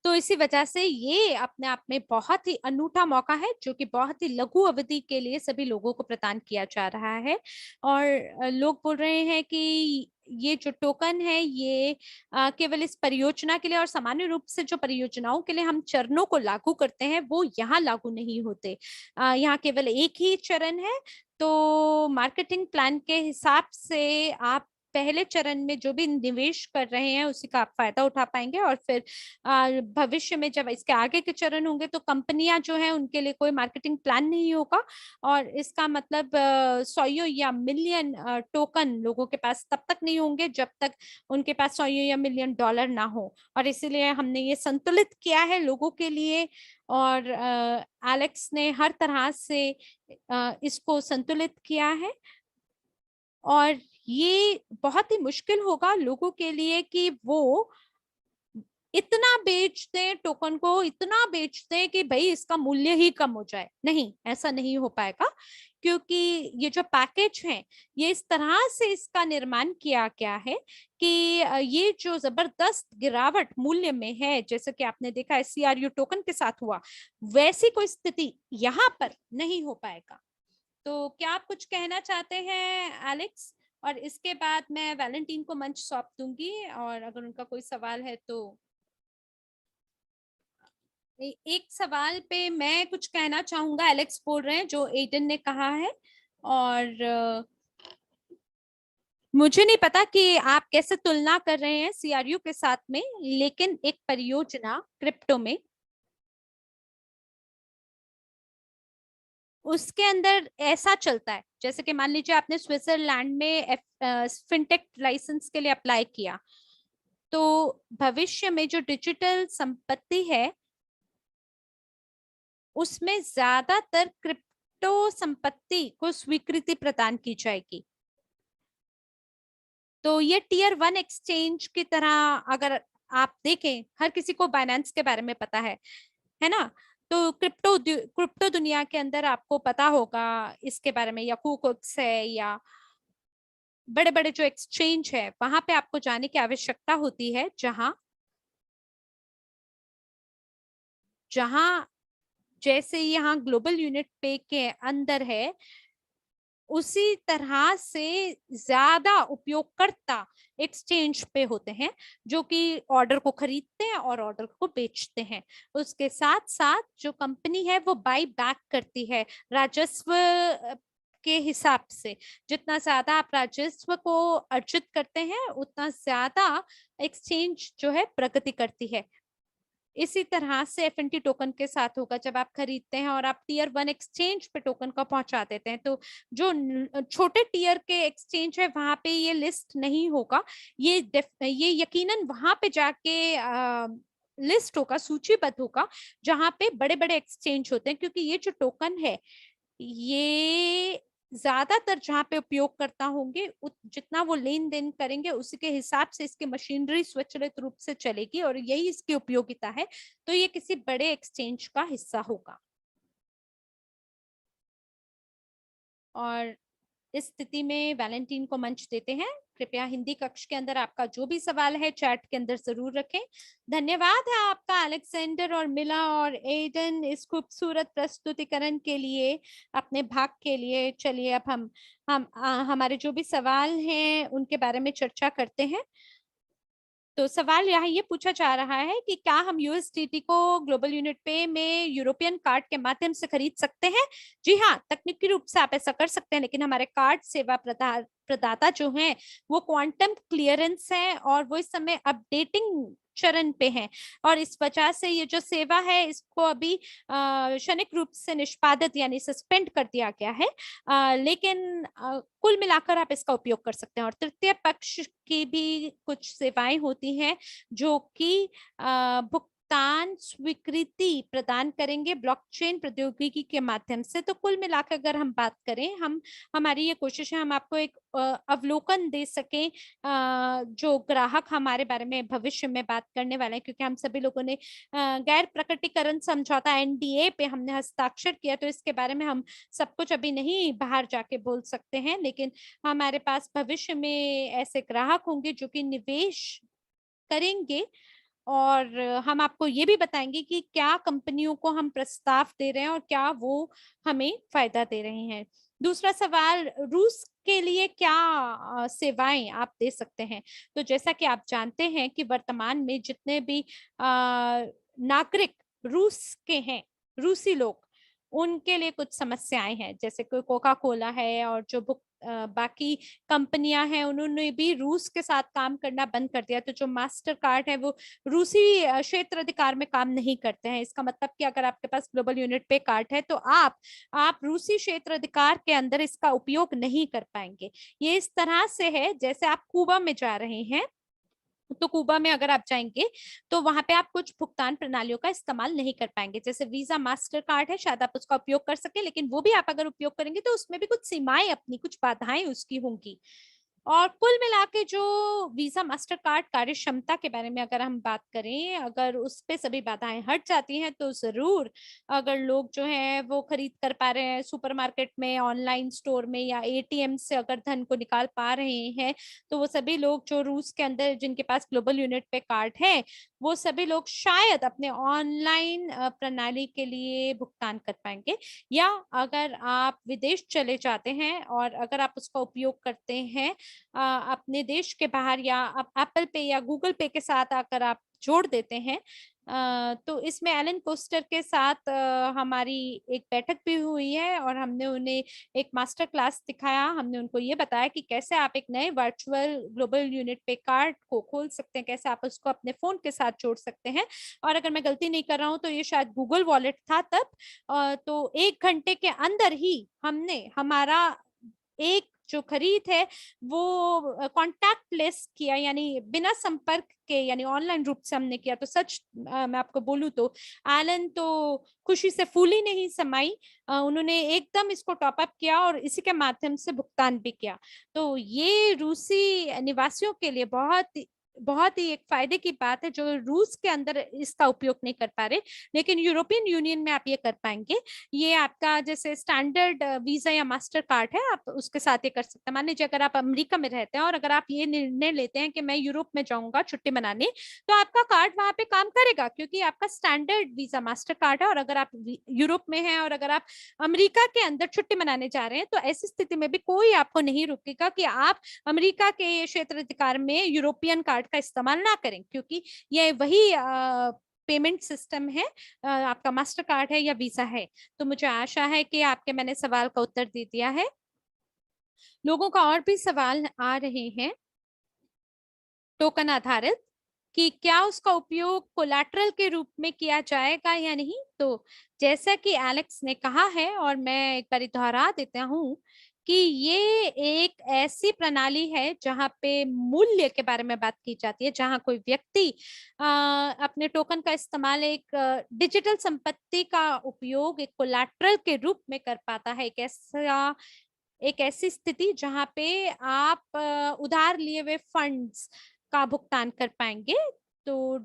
तो इसी वजह से ये अपने आप में बहुत ही अनूठा मौका है जो कि बहुत ही लघु अवधि के लिए सभी लोगों को प्रदान किया जा रहा है। और लोग बोल रहे हैं कि ये जो टोकन है ये केवल इस परियोजना के लिए, और सामान्य रूप से जो परियोजनाओं के लिए हम चरणों को लागू करते हैं वो यहाँ लागू नहीं होते। यहाँ केवल एक ही चरण है। तो मार्केटिंग प्लान के हिसाब से आप पहले चरण में जो भी निवेश कर रहे हैं उसी का आप फायदा उठा पाएंगे, और फिर भविष्य में जब इसके आगे के चरण होंगे तो कंपनियां जो है उनके लिए कोई मार्केटिंग प्लान नहीं होगा, और इसका मतलब 100 या मिलियन टोकन लोगों के पास तब तक नहीं होंगे जब तक उनके पास 100 या मिलियन डॉलर ना हो। और इसीलिए हमने ये संतुलित किया है लोगों के लिए, और एलेक्स ने हर तरह से इसको संतुलित किया है। और ये बहुत ही मुश्किल होगा लोगों के लिए कि वो इतना बेच दें, टोकन को इतना बेच दें कि भाई इसका मूल्य ही कम हो जाए। नहीं, ऐसा नहीं हो पाएगा, क्योंकि ये जो पैकेज है ये इस तरह से इसका निर्माण किया गया है कि ये जो जबरदस्त गिरावट मूल्य में है, जैसे कि आपने देखा CRU टोकन के साथ हुआ, वैसी कोई स्थिति यहाँ पर नहीं हो पाएगा। तो क्या आप कुछ कहना चाहते हैं एलेक्स? और इसके बाद मैं वैलेंटीन को मंच सौंप दूंगी, और अगर उनका कोई सवाल है तो एक सवाल पे मैं कुछ कहना चाहूंगा। एलेक्स बोल रहे हैं जो एडन ने कहा है, और मुझे नहीं पता कि आप कैसे तुलना कर रहे हैं CRU के साथ में, लेकिन एक परियोजना क्रिप्टो में, उसके अंदर ऐसा चलता है जैसे कि मान लीजिए आपने स्विट्जरलैंड में फिनटेक लाइसेंस के लिए अप्लाई किया, तो भविष्य में जो डिजिटल संपत्ति है उसमें ज्यादातर क्रिप्टो संपत्ति को स्वीकृति प्रदान की जाएगी। तो ये टियर 1 एक्सचेंज की तरह, अगर आप देखें, हर किसी को बाइनेंस के बारे में पता है ना? तो क्रिप्टो दुनिया के अंदर आपको पता होगा इसके बारे में, या कुकोक्स है, या बड़े बड़े जो एक्सचेंज है, वहां पे आपको जाने की आवश्यकता होती है, जहां जहां जैसे यहाँ ग्लोबल यूनिट पे के अंदर है, उसी तरह से ज्यादा उपयोगकर्ता एक्सचेंज पे होते हैं जो कि ऑर्डर को खरीदते हैं और ऑर्डर को बेचते हैं। उसके साथ साथ जो कंपनी है वो बाई बैक करती है राजस्व के हिसाब से। जितना ज्यादा आप राजस्व को अर्जित करते हैं, उतना ज्यादा एक्सचेंज जो है प्रगति करती है। इसी तरह से FNT टोकन के साथ होगा। जब आप खरीदते हैं और आप टियर 1 एक्सचेंज पे टोकन को पहुंचा देते हैं, तो जो छोटे टियर के एक्सचेंज है वहां पे ये लिस्ट नहीं होगा। ये यकीनन वहां पे जाके लिस्ट होगा, सूचीबद्ध होगा, जहां पे बड़े बड़े एक्सचेंज होते हैं, क्योंकि ये जो टोकन है ये ज्यादातर जहां पे उपयोग करता होंगे, जितना वो लेन देन करेंगे उसी के हिसाब से इसकी मशीनरी स्वचालित रूप से चलेगी, और यही इसकी उपयोगिता है। तो ये किसी बड़े एक्सचेंज का हिस्सा होगा। और इस स्थिति में वैलेंटीन को मंच देते हैं। कृपया हिंदी कक्ष के अंदर आपका जो भी सवाल है चैट के अंदर जरूर रखें। धन्यवाद है आपका अलेक्जेंडर और मिला और एडन इस खूबसूरत प्रस्तुतिकरण के लिए, अपने भाग के लिए। चलिए अब हम हमारे जो भी सवाल हैं उनके बारे में चर्चा करते हैं। तो सवाल यहाँ ये पूछा जा रहा है कि क्या हम USDT को ग्लोबल यूनिट पे में यूरोपियन कार्ड के माध्यम से खरीद सकते हैं? जी हाँ, तकनीकी रूप से आप ऐसा कर सकते हैं, लेकिन हमारे कार्ड सेवा प्रदाता जो हैं वो क्वांटम क्लियरेंस है, और वो इस समय अपडेटिंग चरण पे हैं, और इस वजह से ये जो सेवा है इसको अभी क्षणिक रूप से निष्पादित यानी सस्पेंड कर दिया गया है। लेकिन कुल मिलाकर आप इसका उपयोग कर सकते हैं। और तृतीय पक्ष की भी कुछ सेवाएं होती हैं जो कि भुगतान स्वीकृति प्रदान करेंगे ब्लॉकचेन प्रौद्योगिकी के माध्यम से। तो कुल मिलाकर अगर हम बात करें, हमारी ये कोशिश है हम आपको एक अवलोकन दे सकें जो ग्राहक हमारे बारे में भविष्य में बात करने वाले हैं, क्योंकि हम सभी लोगों ने गैर प्रकटीकरण समझौता NDA पे हमने हस्ताक्षर किया, तो इसके बारे में हम सब कुछ अभी नहीं बाहर जाके बोल सकते हैं। लेकिन हमारे पास भविष्य में ऐसे ग्राहक होंगे जो कि निवेश करेंगे, और हम आपको ये भी बताएंगे कि क्या कंपनियों को हम प्रस्ताव दे रहे हैं और क्या वो हमें फायदा दे रहे हैं। दूसरा सवाल, रूस के लिए क्या सेवाएं आप दे सकते हैं? तो जैसा कि आप जानते हैं कि वर्तमान में जितने भी नागरिक रूस के हैं, रूसी लोग, उनके लिए कुछ समस्याएं हैं। जैसे कोई कोका कोला है और जो बाकी कंपनियां हैं, उन्होंने भी रूस के साथ काम करना बंद कर दिया। तो जो मास्टर कार्ड है वो रूसी क्षेत्र अधिकार में काम नहीं करते हैं। इसका मतलब कि अगर आपके पास ग्लोबल यूनिट पे कार्ड है तो आप रूसी क्षेत्र अधिकार के अंदर इसका उपयोग नहीं कर पाएंगे। ये इस तरह से है जैसे आप कुबा में जा रहे हैं तो कुबा में अगर आप जाएंगे तो वहां पे आप कुछ भुगतान प्रणालियों का इस्तेमाल नहीं कर पाएंगे, जैसे वीजा मास्टर कार्ड है, शायद आप उसका उपयोग कर सके, लेकिन वो भी आप अगर उपयोग करेंगे तो उसमें भी कुछ सीमाएं, अपनी कुछ बाधाएं उसकी होंगी। और कुल मिला के जो वीजा मास्टर कार्ड कार्य क्षमता के बारे में अगर हम बात करें, अगर उस पे सभी बाधाएं हट जाती हैं तो जरूर, अगर लोग जो है वो खरीद कर पा रहे हैं सुपरमार्केट में, ऑनलाइन स्टोर में, या एटीएम से अगर धन को निकाल पा रहे हैं, तो वो सभी लोग जो रूस के अंदर जिनके पास ग्लोबल यूनिट पे कार्ड है, वो सभी लोग शायद अपने ऑनलाइन प्रणाली के लिए भुगतान कर पाएंगे। या अगर आप विदेश चले जाते हैं और अगर आप उसका उपयोग करते हैं अपने देश के बाहर, या आप एप्पल पे या गूगल पे के साथ आकर आप जोड़ देते हैं, तो इसमें एलन कोस्टर के साथ हमारी एक बैठक भी हुई है और हमने उन्हें एक मास्टर क्लास दिखाया। हमने उनको ये बताया कि कैसे आप एक नए वर्चुअल ग्लोबल यूनिट पे कार्ड को खोल सकते हैं, कैसे आप उसको अपने फोन के साथ जोड़ सकते हैं। और अगर मैं गलती नहीं कर रहा हूँ तो ये शायद गूगल वॉलेट था तब। तो 1 घंटे के अंदर ही हमने हमारा एक जो खरीद है वो कॉन्टैक्टलेस किया, यानी बिना संपर्क के, यानी ऑनलाइन रूप से हमने किया। तो सच मैं आपको बोलूं तो एलन तो खुशी से फूली नहीं समाई, उन्होंने एकदम इसको टॉप अप किया और इसी के माध्यम से भुगतान भी किया। तो ये रूसी निवासियों के लिए बहुत ही एक फायदे की बात है, जो रूस के अंदर इसका उपयोग नहीं कर पा रहे, लेकिन यूरोपियन यूनियन में आप ये कर पाएंगे। ये आपका जैसे स्टैंडर्ड वीजा या मास्टर कार्ड है, आप उसके साथ ये कर सकते हैं। मान लीजिए अगर आप अमेरिका में रहते हैं और अगर आप ये निर्णय लेते हैं कि मैं यूरोप में जाऊंगा छुट्टी मनाने, तो आपका कार्ड वहां पे काम करेगा, क्योंकि आपका स्टैंडर्ड वीजा मास्टर कार्ड है। और अगर आप यूरोप में हैं और अगर आप अमेरिका के अंदर छुट्टी मनाने जा रहे हैं, तो ऐसी स्थिति में भी कोई आपको नहीं रोकेगा कि आप अमेरिका के क्षेत्राधिकार में यूरोपियन कार्ड का इस्तेमाल ना करें, क्योंकि ये वही पेमेंट सिस्टम है, आपका मास्टर कार्ड है या वीजा है। तो मुझे आशा है कि आपके मैंने सवाल का उत्तर दे दिया है। लोगों का और भी सवाल आ रहे हैं टोकन आधारित, कि क्या उसका उपयोग कोलैटरल के रूप में किया जाएगा या नहीं। तो जैसा कि एलेक्स ने कहा है, और मैं एक बार दोहरा देता हूं, कि ये एक ऐसी प्रणाली है जहां पे मूल्य के बारे में बात की जाती है, जहां कोई व्यक्ति अपने टोकन का इस्तेमाल एक डिजिटल संपत्ति का उपयोग एक कोलैटरल के रूप में कर पाता है। एक ऐसी स्थिति जहां पे आप उधार लिए हुए फंड्स का भुगतान कर पाएंगे। तो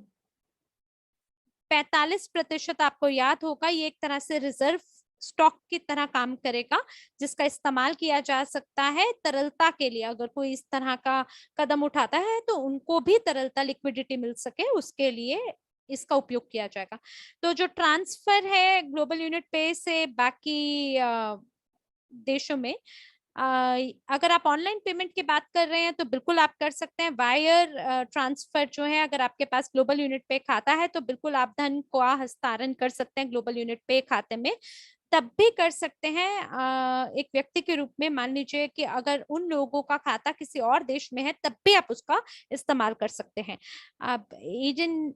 45% आपको याद होगा, ये एक तरह से रिजर्व स्टॉक की तरह काम करेगा, जिसका इस्तेमाल किया जा सकता है तरलता के लिए। अगर कोई इस तरह का कदम उठाता है तो उनको भी तरलता, लिक्विडिटी मिल सके, उसके लिए इसका उपयोग किया जाएगा। तो जो ट्रांसफर है ग्लोबल यूनिट पे से बाकी देशों में, अगर आप ऑनलाइन पेमेंट की बात कर रहे हैं तो बिल्कुल आप कर सकते हैं। वायर ट्रांसफर जो है, अगर आपके पास ग्लोबल यूनिट पे खाता है तो बिल्कुल आप धन को हस्तांतरण कर सकते हैं ग्लोबल यूनिट पे खाते में। तब भी कर सकते हैं एक व्यक्ति के रूप में। मान लीजिए कि अगर उन लोगों का खाता किसी और देश में है, तब भी आप उसका इस्तेमाल कर सकते हैं। अब एजेंट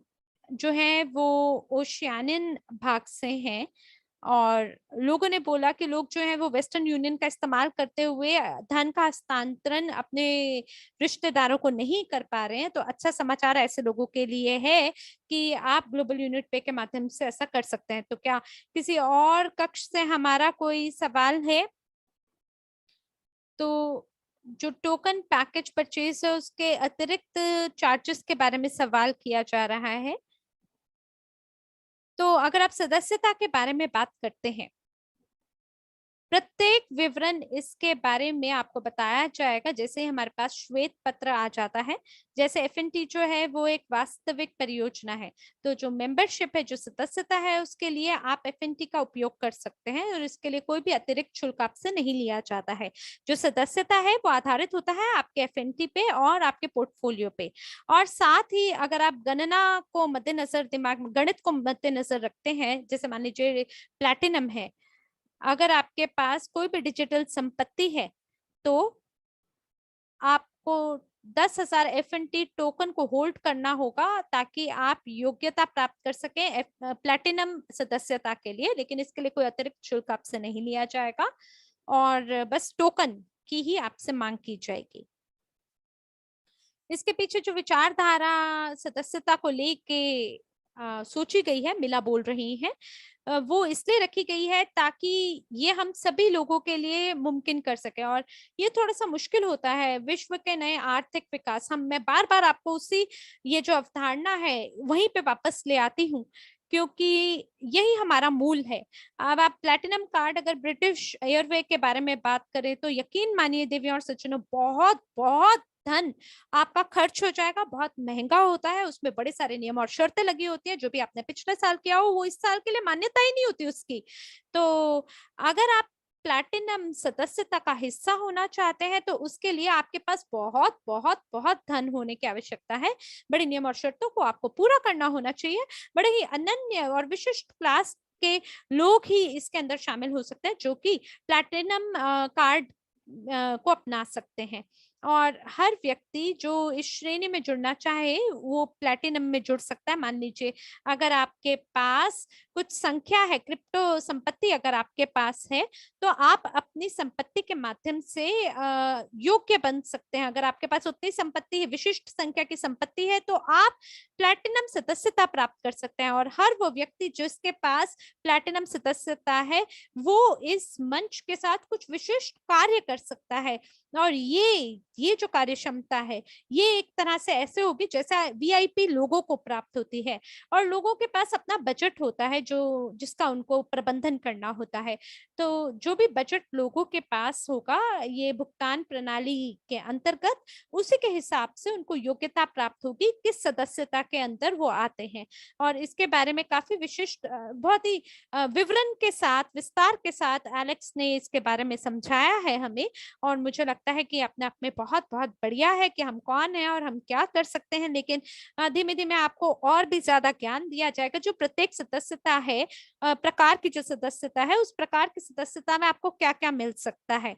जो है वो ओशियानियन भाग से हैं, और लोगों ने बोला कि लोग जो है वो वेस्टर्न यूनियन का इस्तेमाल करते हुए धन का हस्तांतरण अपने रिश्तेदारों को नहीं कर पा रहे हैं। तो अच्छा समाचार ऐसे लोगों के लिए है कि आप ग्लोबल यूनिट पे के माध्यम से ऐसा कर सकते हैं। तो क्या किसी और कक्ष से हमारा कोई सवाल है? तो जो टोकन पैकेज परचेज है उसके अतिरिक्त चार्जेस के बारे में सवाल किया जा रहा है। तो अगर आप सदस्यता के बारे में बात करते हैं, प्रत्येक विवरण इसके बारे में आपको बताया जाएगा जैसे ही हमारे पास श्वेत पत्र आ जाता है। जैसे एफएनटी जो है वो एक वास्तविक परियोजना है, तो जो मेंबरशिप है, जो सदस्यता है, उसके लिए आप एफएनटी का उपयोग कर सकते हैं और इसके लिए कोई भी अतिरिक्त शुल्क आपसे नहीं लिया जाता है। जो सदस्यता है वो आधारित होता है आपके एफएनटी पे और आपके पोर्टफोलियो पे। और साथ ही अगर आप गणना को मद्देनजर, दिमाग में गणित को मद्देनजर रखते हैं, जैसे मान लीजिए प्लैटिनम है, अगर आपके पास कोई भी डिजिटल संपत्ति है तो आपको 10,000 एफएनटी टोकन को होल्ड करना होगा ताकि आप योग्यता प्राप्त कर सकें प्लैटिनम सदस्यता के लिए। लेकिन इसके लिए कोई अतिरिक्त शुल्क आपसे नहीं लिया जाएगा और बस टोकन की ही आपसे मांग की जाएगी। इसके पीछे जो विचारधारा सदस्यता को लेके सोची गई है, मिला बोल रही है, वो इसलिए रखी गई है ताकि ये हम सभी लोगों के लिए मुमकिन कर सके। और ये थोड़ा सा मुश्किल होता है विश्व के नए आर्थिक विकास। मैं बार बार आपको उसी ये जो अवधारणा है वहीं पे वापस ले आती हूँ, क्योंकि यही हमारा मूल है। अब आप प्लैटिनम कार्ड अगर ब्रिटिश एयरवे के बारे में बात करें तो यकीन मानिए देवियों और सज्जनों, बहुत बहुत धन आपका खर्च हो जाएगा। बहुत महंगा होता है, उसमें बड़े सारे नियम और शर्तें लगी होती हैं। जो भी आपने पिछले साल किया हो वो इस साल के लिए मान्यता ही नहीं होती उसकी। तो अगर आप प्लैटिनम सदस्यता का हिस्सा होना चाहते हैं तो उसके लिए आपके पास बहुत बहुत बहुत धन होने की आवश्यकता है। बड़े नियम और शर्तों को आपको पूरा करना होना चाहिए। बड़े ही अनन्य और विशिष्ट क्लास के लोग ही इसके अंदर शामिल हो सकते हैं जो कि प्लैटिनम कार्ड को अपना सकते हैं। और हर व्यक्ति जो इस श्रेणी में जुड़ना चाहे वो प्लैटिनम में जुड़ सकता है। मान लीजिए अगर आपके पास कुछ संख्या है, क्रिप्टो संपत्ति अगर आपके पास है, तो आप अपनी संपत्ति के माध्यम से योग्य बन सकते हैं। अगर आपके पास उतनी संपत्ति है, विशिष्ट संख्या की संपत्ति है, तो आप प्लैटिनम सदस्यता प्राप्त कर सकते हैं। और हर वो व्यक्ति जिसके पास प्लैटिनम सदस्यता है वो इस मंच के साथ कुछ विशिष्ट कार्य कर सकता है। और ये जो कार्य क्षमता है ये एक तरह से ऐसे होगी जैसा वीआईपी लोगों को प्राप्त होती है। और लोगों के पास अपना बजट होता है जो जिसका उनको प्रबंधन करना होता है। तो जो भी बजट लोगों के पास होगा ये भुगतान प्रणाली के अंतर्गत, उसी के हिसाब से उनको योग्यता प्राप्त होगी किस सदस्यता के अंदर वो आते हैं। और इसके बारे में काफी विशिष्ट बहुत ही विवरण के साथ, विस्तार के साथ एलेक्स ने इसके बारे में समझाया है हमें। और मुझे लगता है कि अपने आप में बहुत बहुत बढ़िया है कि हम कौन हैं और हम क्या कर सकते हैं। लेकिन धीमे धीमे आपको और भी ज्यादा ज्ञान दिया जाएगा। जो प्रत्येक सदस्यता है, प्रकार की जो सदस्यता है, उस प्रकार की सदस्यता में आपको क्या क्या मिल सकता है।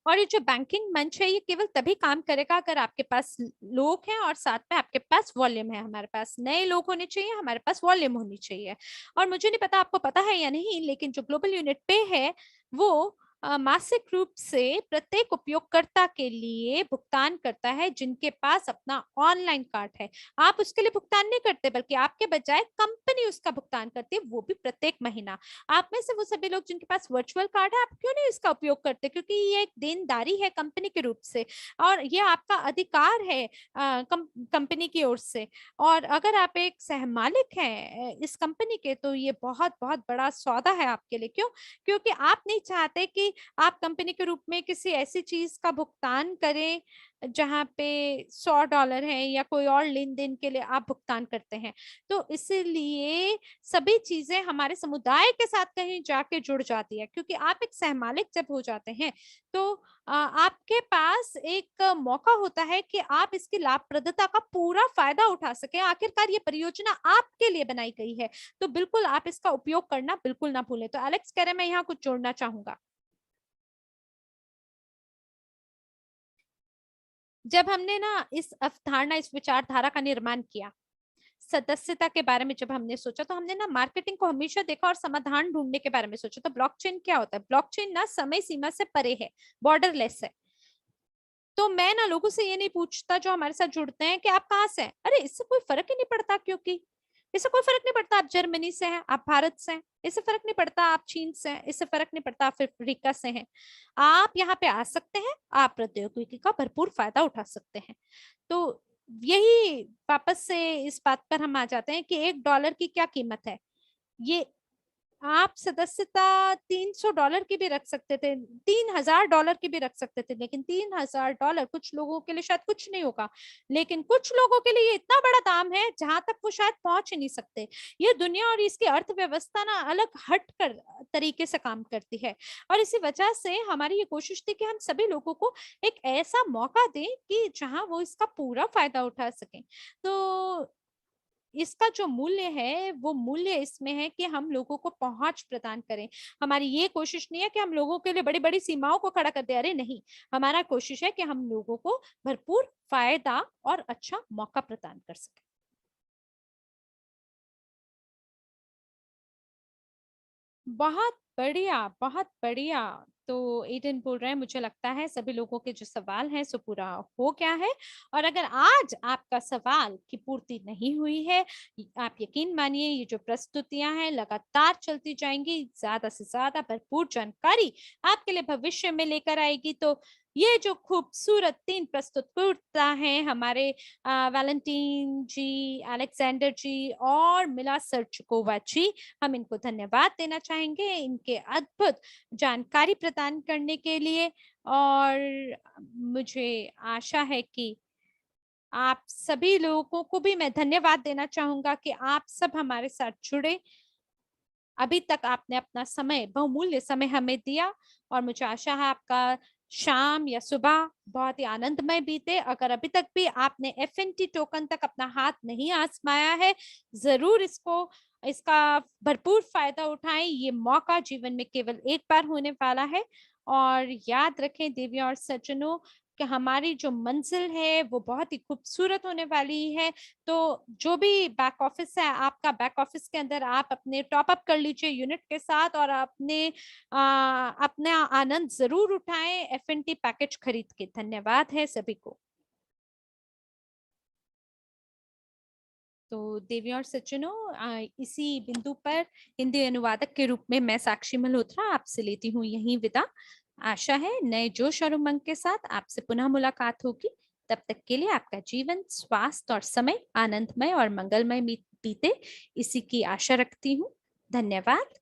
और ये जो बैंकिंग मंच है ये केवल तभी काम करेगा अगर आपके पास लोग हैं और साथ में आपके पास वॉल्यूम है। हमारे पास नए लोग होने चाहिए, हमारे पास वॉल्यूम होनी चाहिए। और मुझे नहीं पता आपको पता है या नहीं, लेकिन जो ग्लोबल यूनिट पे है वो मासिक रूप से प्रत्येक उपयोगकर्ता के लिए भुगतान करता है जिनके पास अपना ऑनलाइन कार्ड है। आप उसके लिए भुगतान नहीं करते, बल्कि आपके बजाय कंपनी उसका भुगतान करती है, वो भी प्रत्येक महीना। आप में से वो सभी लोग जिनके पास वर्चुअल कार्ड है, आप क्यों नहीं इसका उपयोग करते? क्योंकि ये एक देनदारी है कंपनी के रूप से और ये आपका अधिकार है कंपनी की ओर से। और अगर आप एक सहमालिक हैं इस कंपनी के, तो ये बहुत बहुत बड़ा सौदा है आपके लिए। क्यों? क्योंकि आप नहीं चाहते कि आप कंपनी के रूप में किसी ऐसी चीज का भुगतान करें जहां पे $100 है या कोई और लेन देन के लिए आप भुगतान करते हैं। तो इसलिए सभी चीजें हमारे समुदाय के साथ कहीं जाके जुड़ जाती है। क्योंकि आप एक सहमालिक जब हो जाते हैं तो आपके पास एक मौका होता है कि आप इसकी लाभप्रदता का पूरा फायदा उठा सके। आखिरकार ये परियोजना आपके लिए बनाई गई है, तो बिल्कुल आप इसका उपयोग करना बिल्कुल ना भूलें। तो एलेक्स कह रहे मैं यहाँ कुछ जोड़ना चाहूंगा। जब हमने ना इस अवधारणा, इस विचारधारा का निर्माण किया, सदस्यता के बारे में जब हमने सोचा, तो हमने ना मार्केटिंग को हमेशा देखा और समाधान ढूंढने के बारे में सोचा। तो ब्लॉकचेन क्या होता है? ब्लॉकचेन ना समय सीमा से परे है, बॉर्डरलेस है। तो मैं ना लोगों से ये नहीं पूछता जो हमारे साथ जुड़ते हैं कि आप कहाँ से हैं। अरे इससे कोई फर्क ही नहीं पड़ता, क्योंकि इससे कोई फर्क नहीं पड़ता आप जर्मनी से हैं, आप भारत से हैं, इससे फर्क नहीं पड़ता आप चीन से हैं, इससे फर्क नहीं पड़ता आप अफ्रीका से हैं। आप यहाँ पे आ सकते हैं, आप प्रौद्योगिकी का भरपूर फायदा उठा सकते हैं। तो यही वापस से इस बात पर हम आ जाते हैं कि $1 की क्या कीमत है। ये आप सदस्यता $300 की भी रख सकते थे, $3000 की भी रख सकते थे, लेकिन $3000 कुछ लोगों के लिए शायद कुछ नहीं होगा, लेकिन कुछ लोगों के लिए ये इतना बड़ा दाम है जहां तक वो शायद पहुंच ही नहीं सकते। ये दुनिया और इसकी अर्थव्यवस्था ना अलग हट कर तरीके से काम करती है। और इसी वजह से हमारी ये कोशिश थी कि हम सभी लोगों को एक ऐसा मौका दें कि जहां वो इसका पूरा फायदा उठा सकें। तो इसका जो मूल्य है वो मूल्य इसमें है कि हम लोगों को पहुंच प्रदान करें। हमारी ये कोशिश नहीं है कि हम लोगों के लिए बड़ी बड़ी सीमाओं को खड़ा कर दे। अरे नहीं, हमारा कोशिश है कि हम लोगों को भरपूर फायदा और अच्छा मौका प्रदान कर सके। बहुत बढ़िया, बहुत बढ़िया। तो एडन बोल रहे हैं मुझे लगता है सभी लोगों के जो सवाल हैं सो पूरा हो गया है, और अगर आज आपका सवाल की पूर्ति नहीं हुई है, आप यकीन मानिए ये जो प्रस्तुतियां हैं लगातार चलती जाएंगी, ज्यादा से ज्यादा भरपूर जानकारी आपके लिए भविष्य में लेकर आएगी। तो ये जो खूबसूरत 3 प्रस्तुतकर्ता हैं हमारे वैलेंटीन जी, अलेक्जेंडर जी और मिला सर्चकोवा जी, हम इनको धन्यवाद देना चाहेंगे इनके अद्भुत जानकारी प्रदान करने के लिए। और मुझे आशा है कि आप सभी लोगों को भी मैं धन्यवाद देना चाहूंगा कि आप सब हमारे साथ जुड़े, अभी तक आपने अपना समय, बहुमूल्य समय हमें दिया, और मुझे आशा है आपका शाम या सुबह बहुत ही आनंदमय बीते। अगर अभी तक भी आपने FNT टोकन तक अपना हाथ नहीं आजमाया है, जरूर इसका भरपूर फायदा उठाएं। ये मौका जीवन में केवल एक बार होने वाला है, और याद रखें देवियों और सज्जनों कि हमारी जो मंजिल है वो बहुत ही खूबसूरत होने वाली है। तो जो भी बैक ऑफिस है आपका, बैक ऑफिस के अंदर आप अपने टॉप अप कर लीजिए यूनिट के साथ, और अपना आनंद जरूर उठाएं FNT पैकेज खरीद के। धन्यवाद है सभी को। तो देवी और सज्जनों, इसी बिंदु पर हिंदी अनुवादक के रूप में मैं साक्षी मल्होत्रा आपसे लेती हूँ यहीं विदा। आशा है नए जोश और उमंग के साथ आपसे पुनः मुलाकात होगी। तब तक के लिए आपका जीवन, स्वास्थ्य और समय आनंदमय और मंगलमय बीते, इसी की आशा रखती हूँ। धन्यवाद।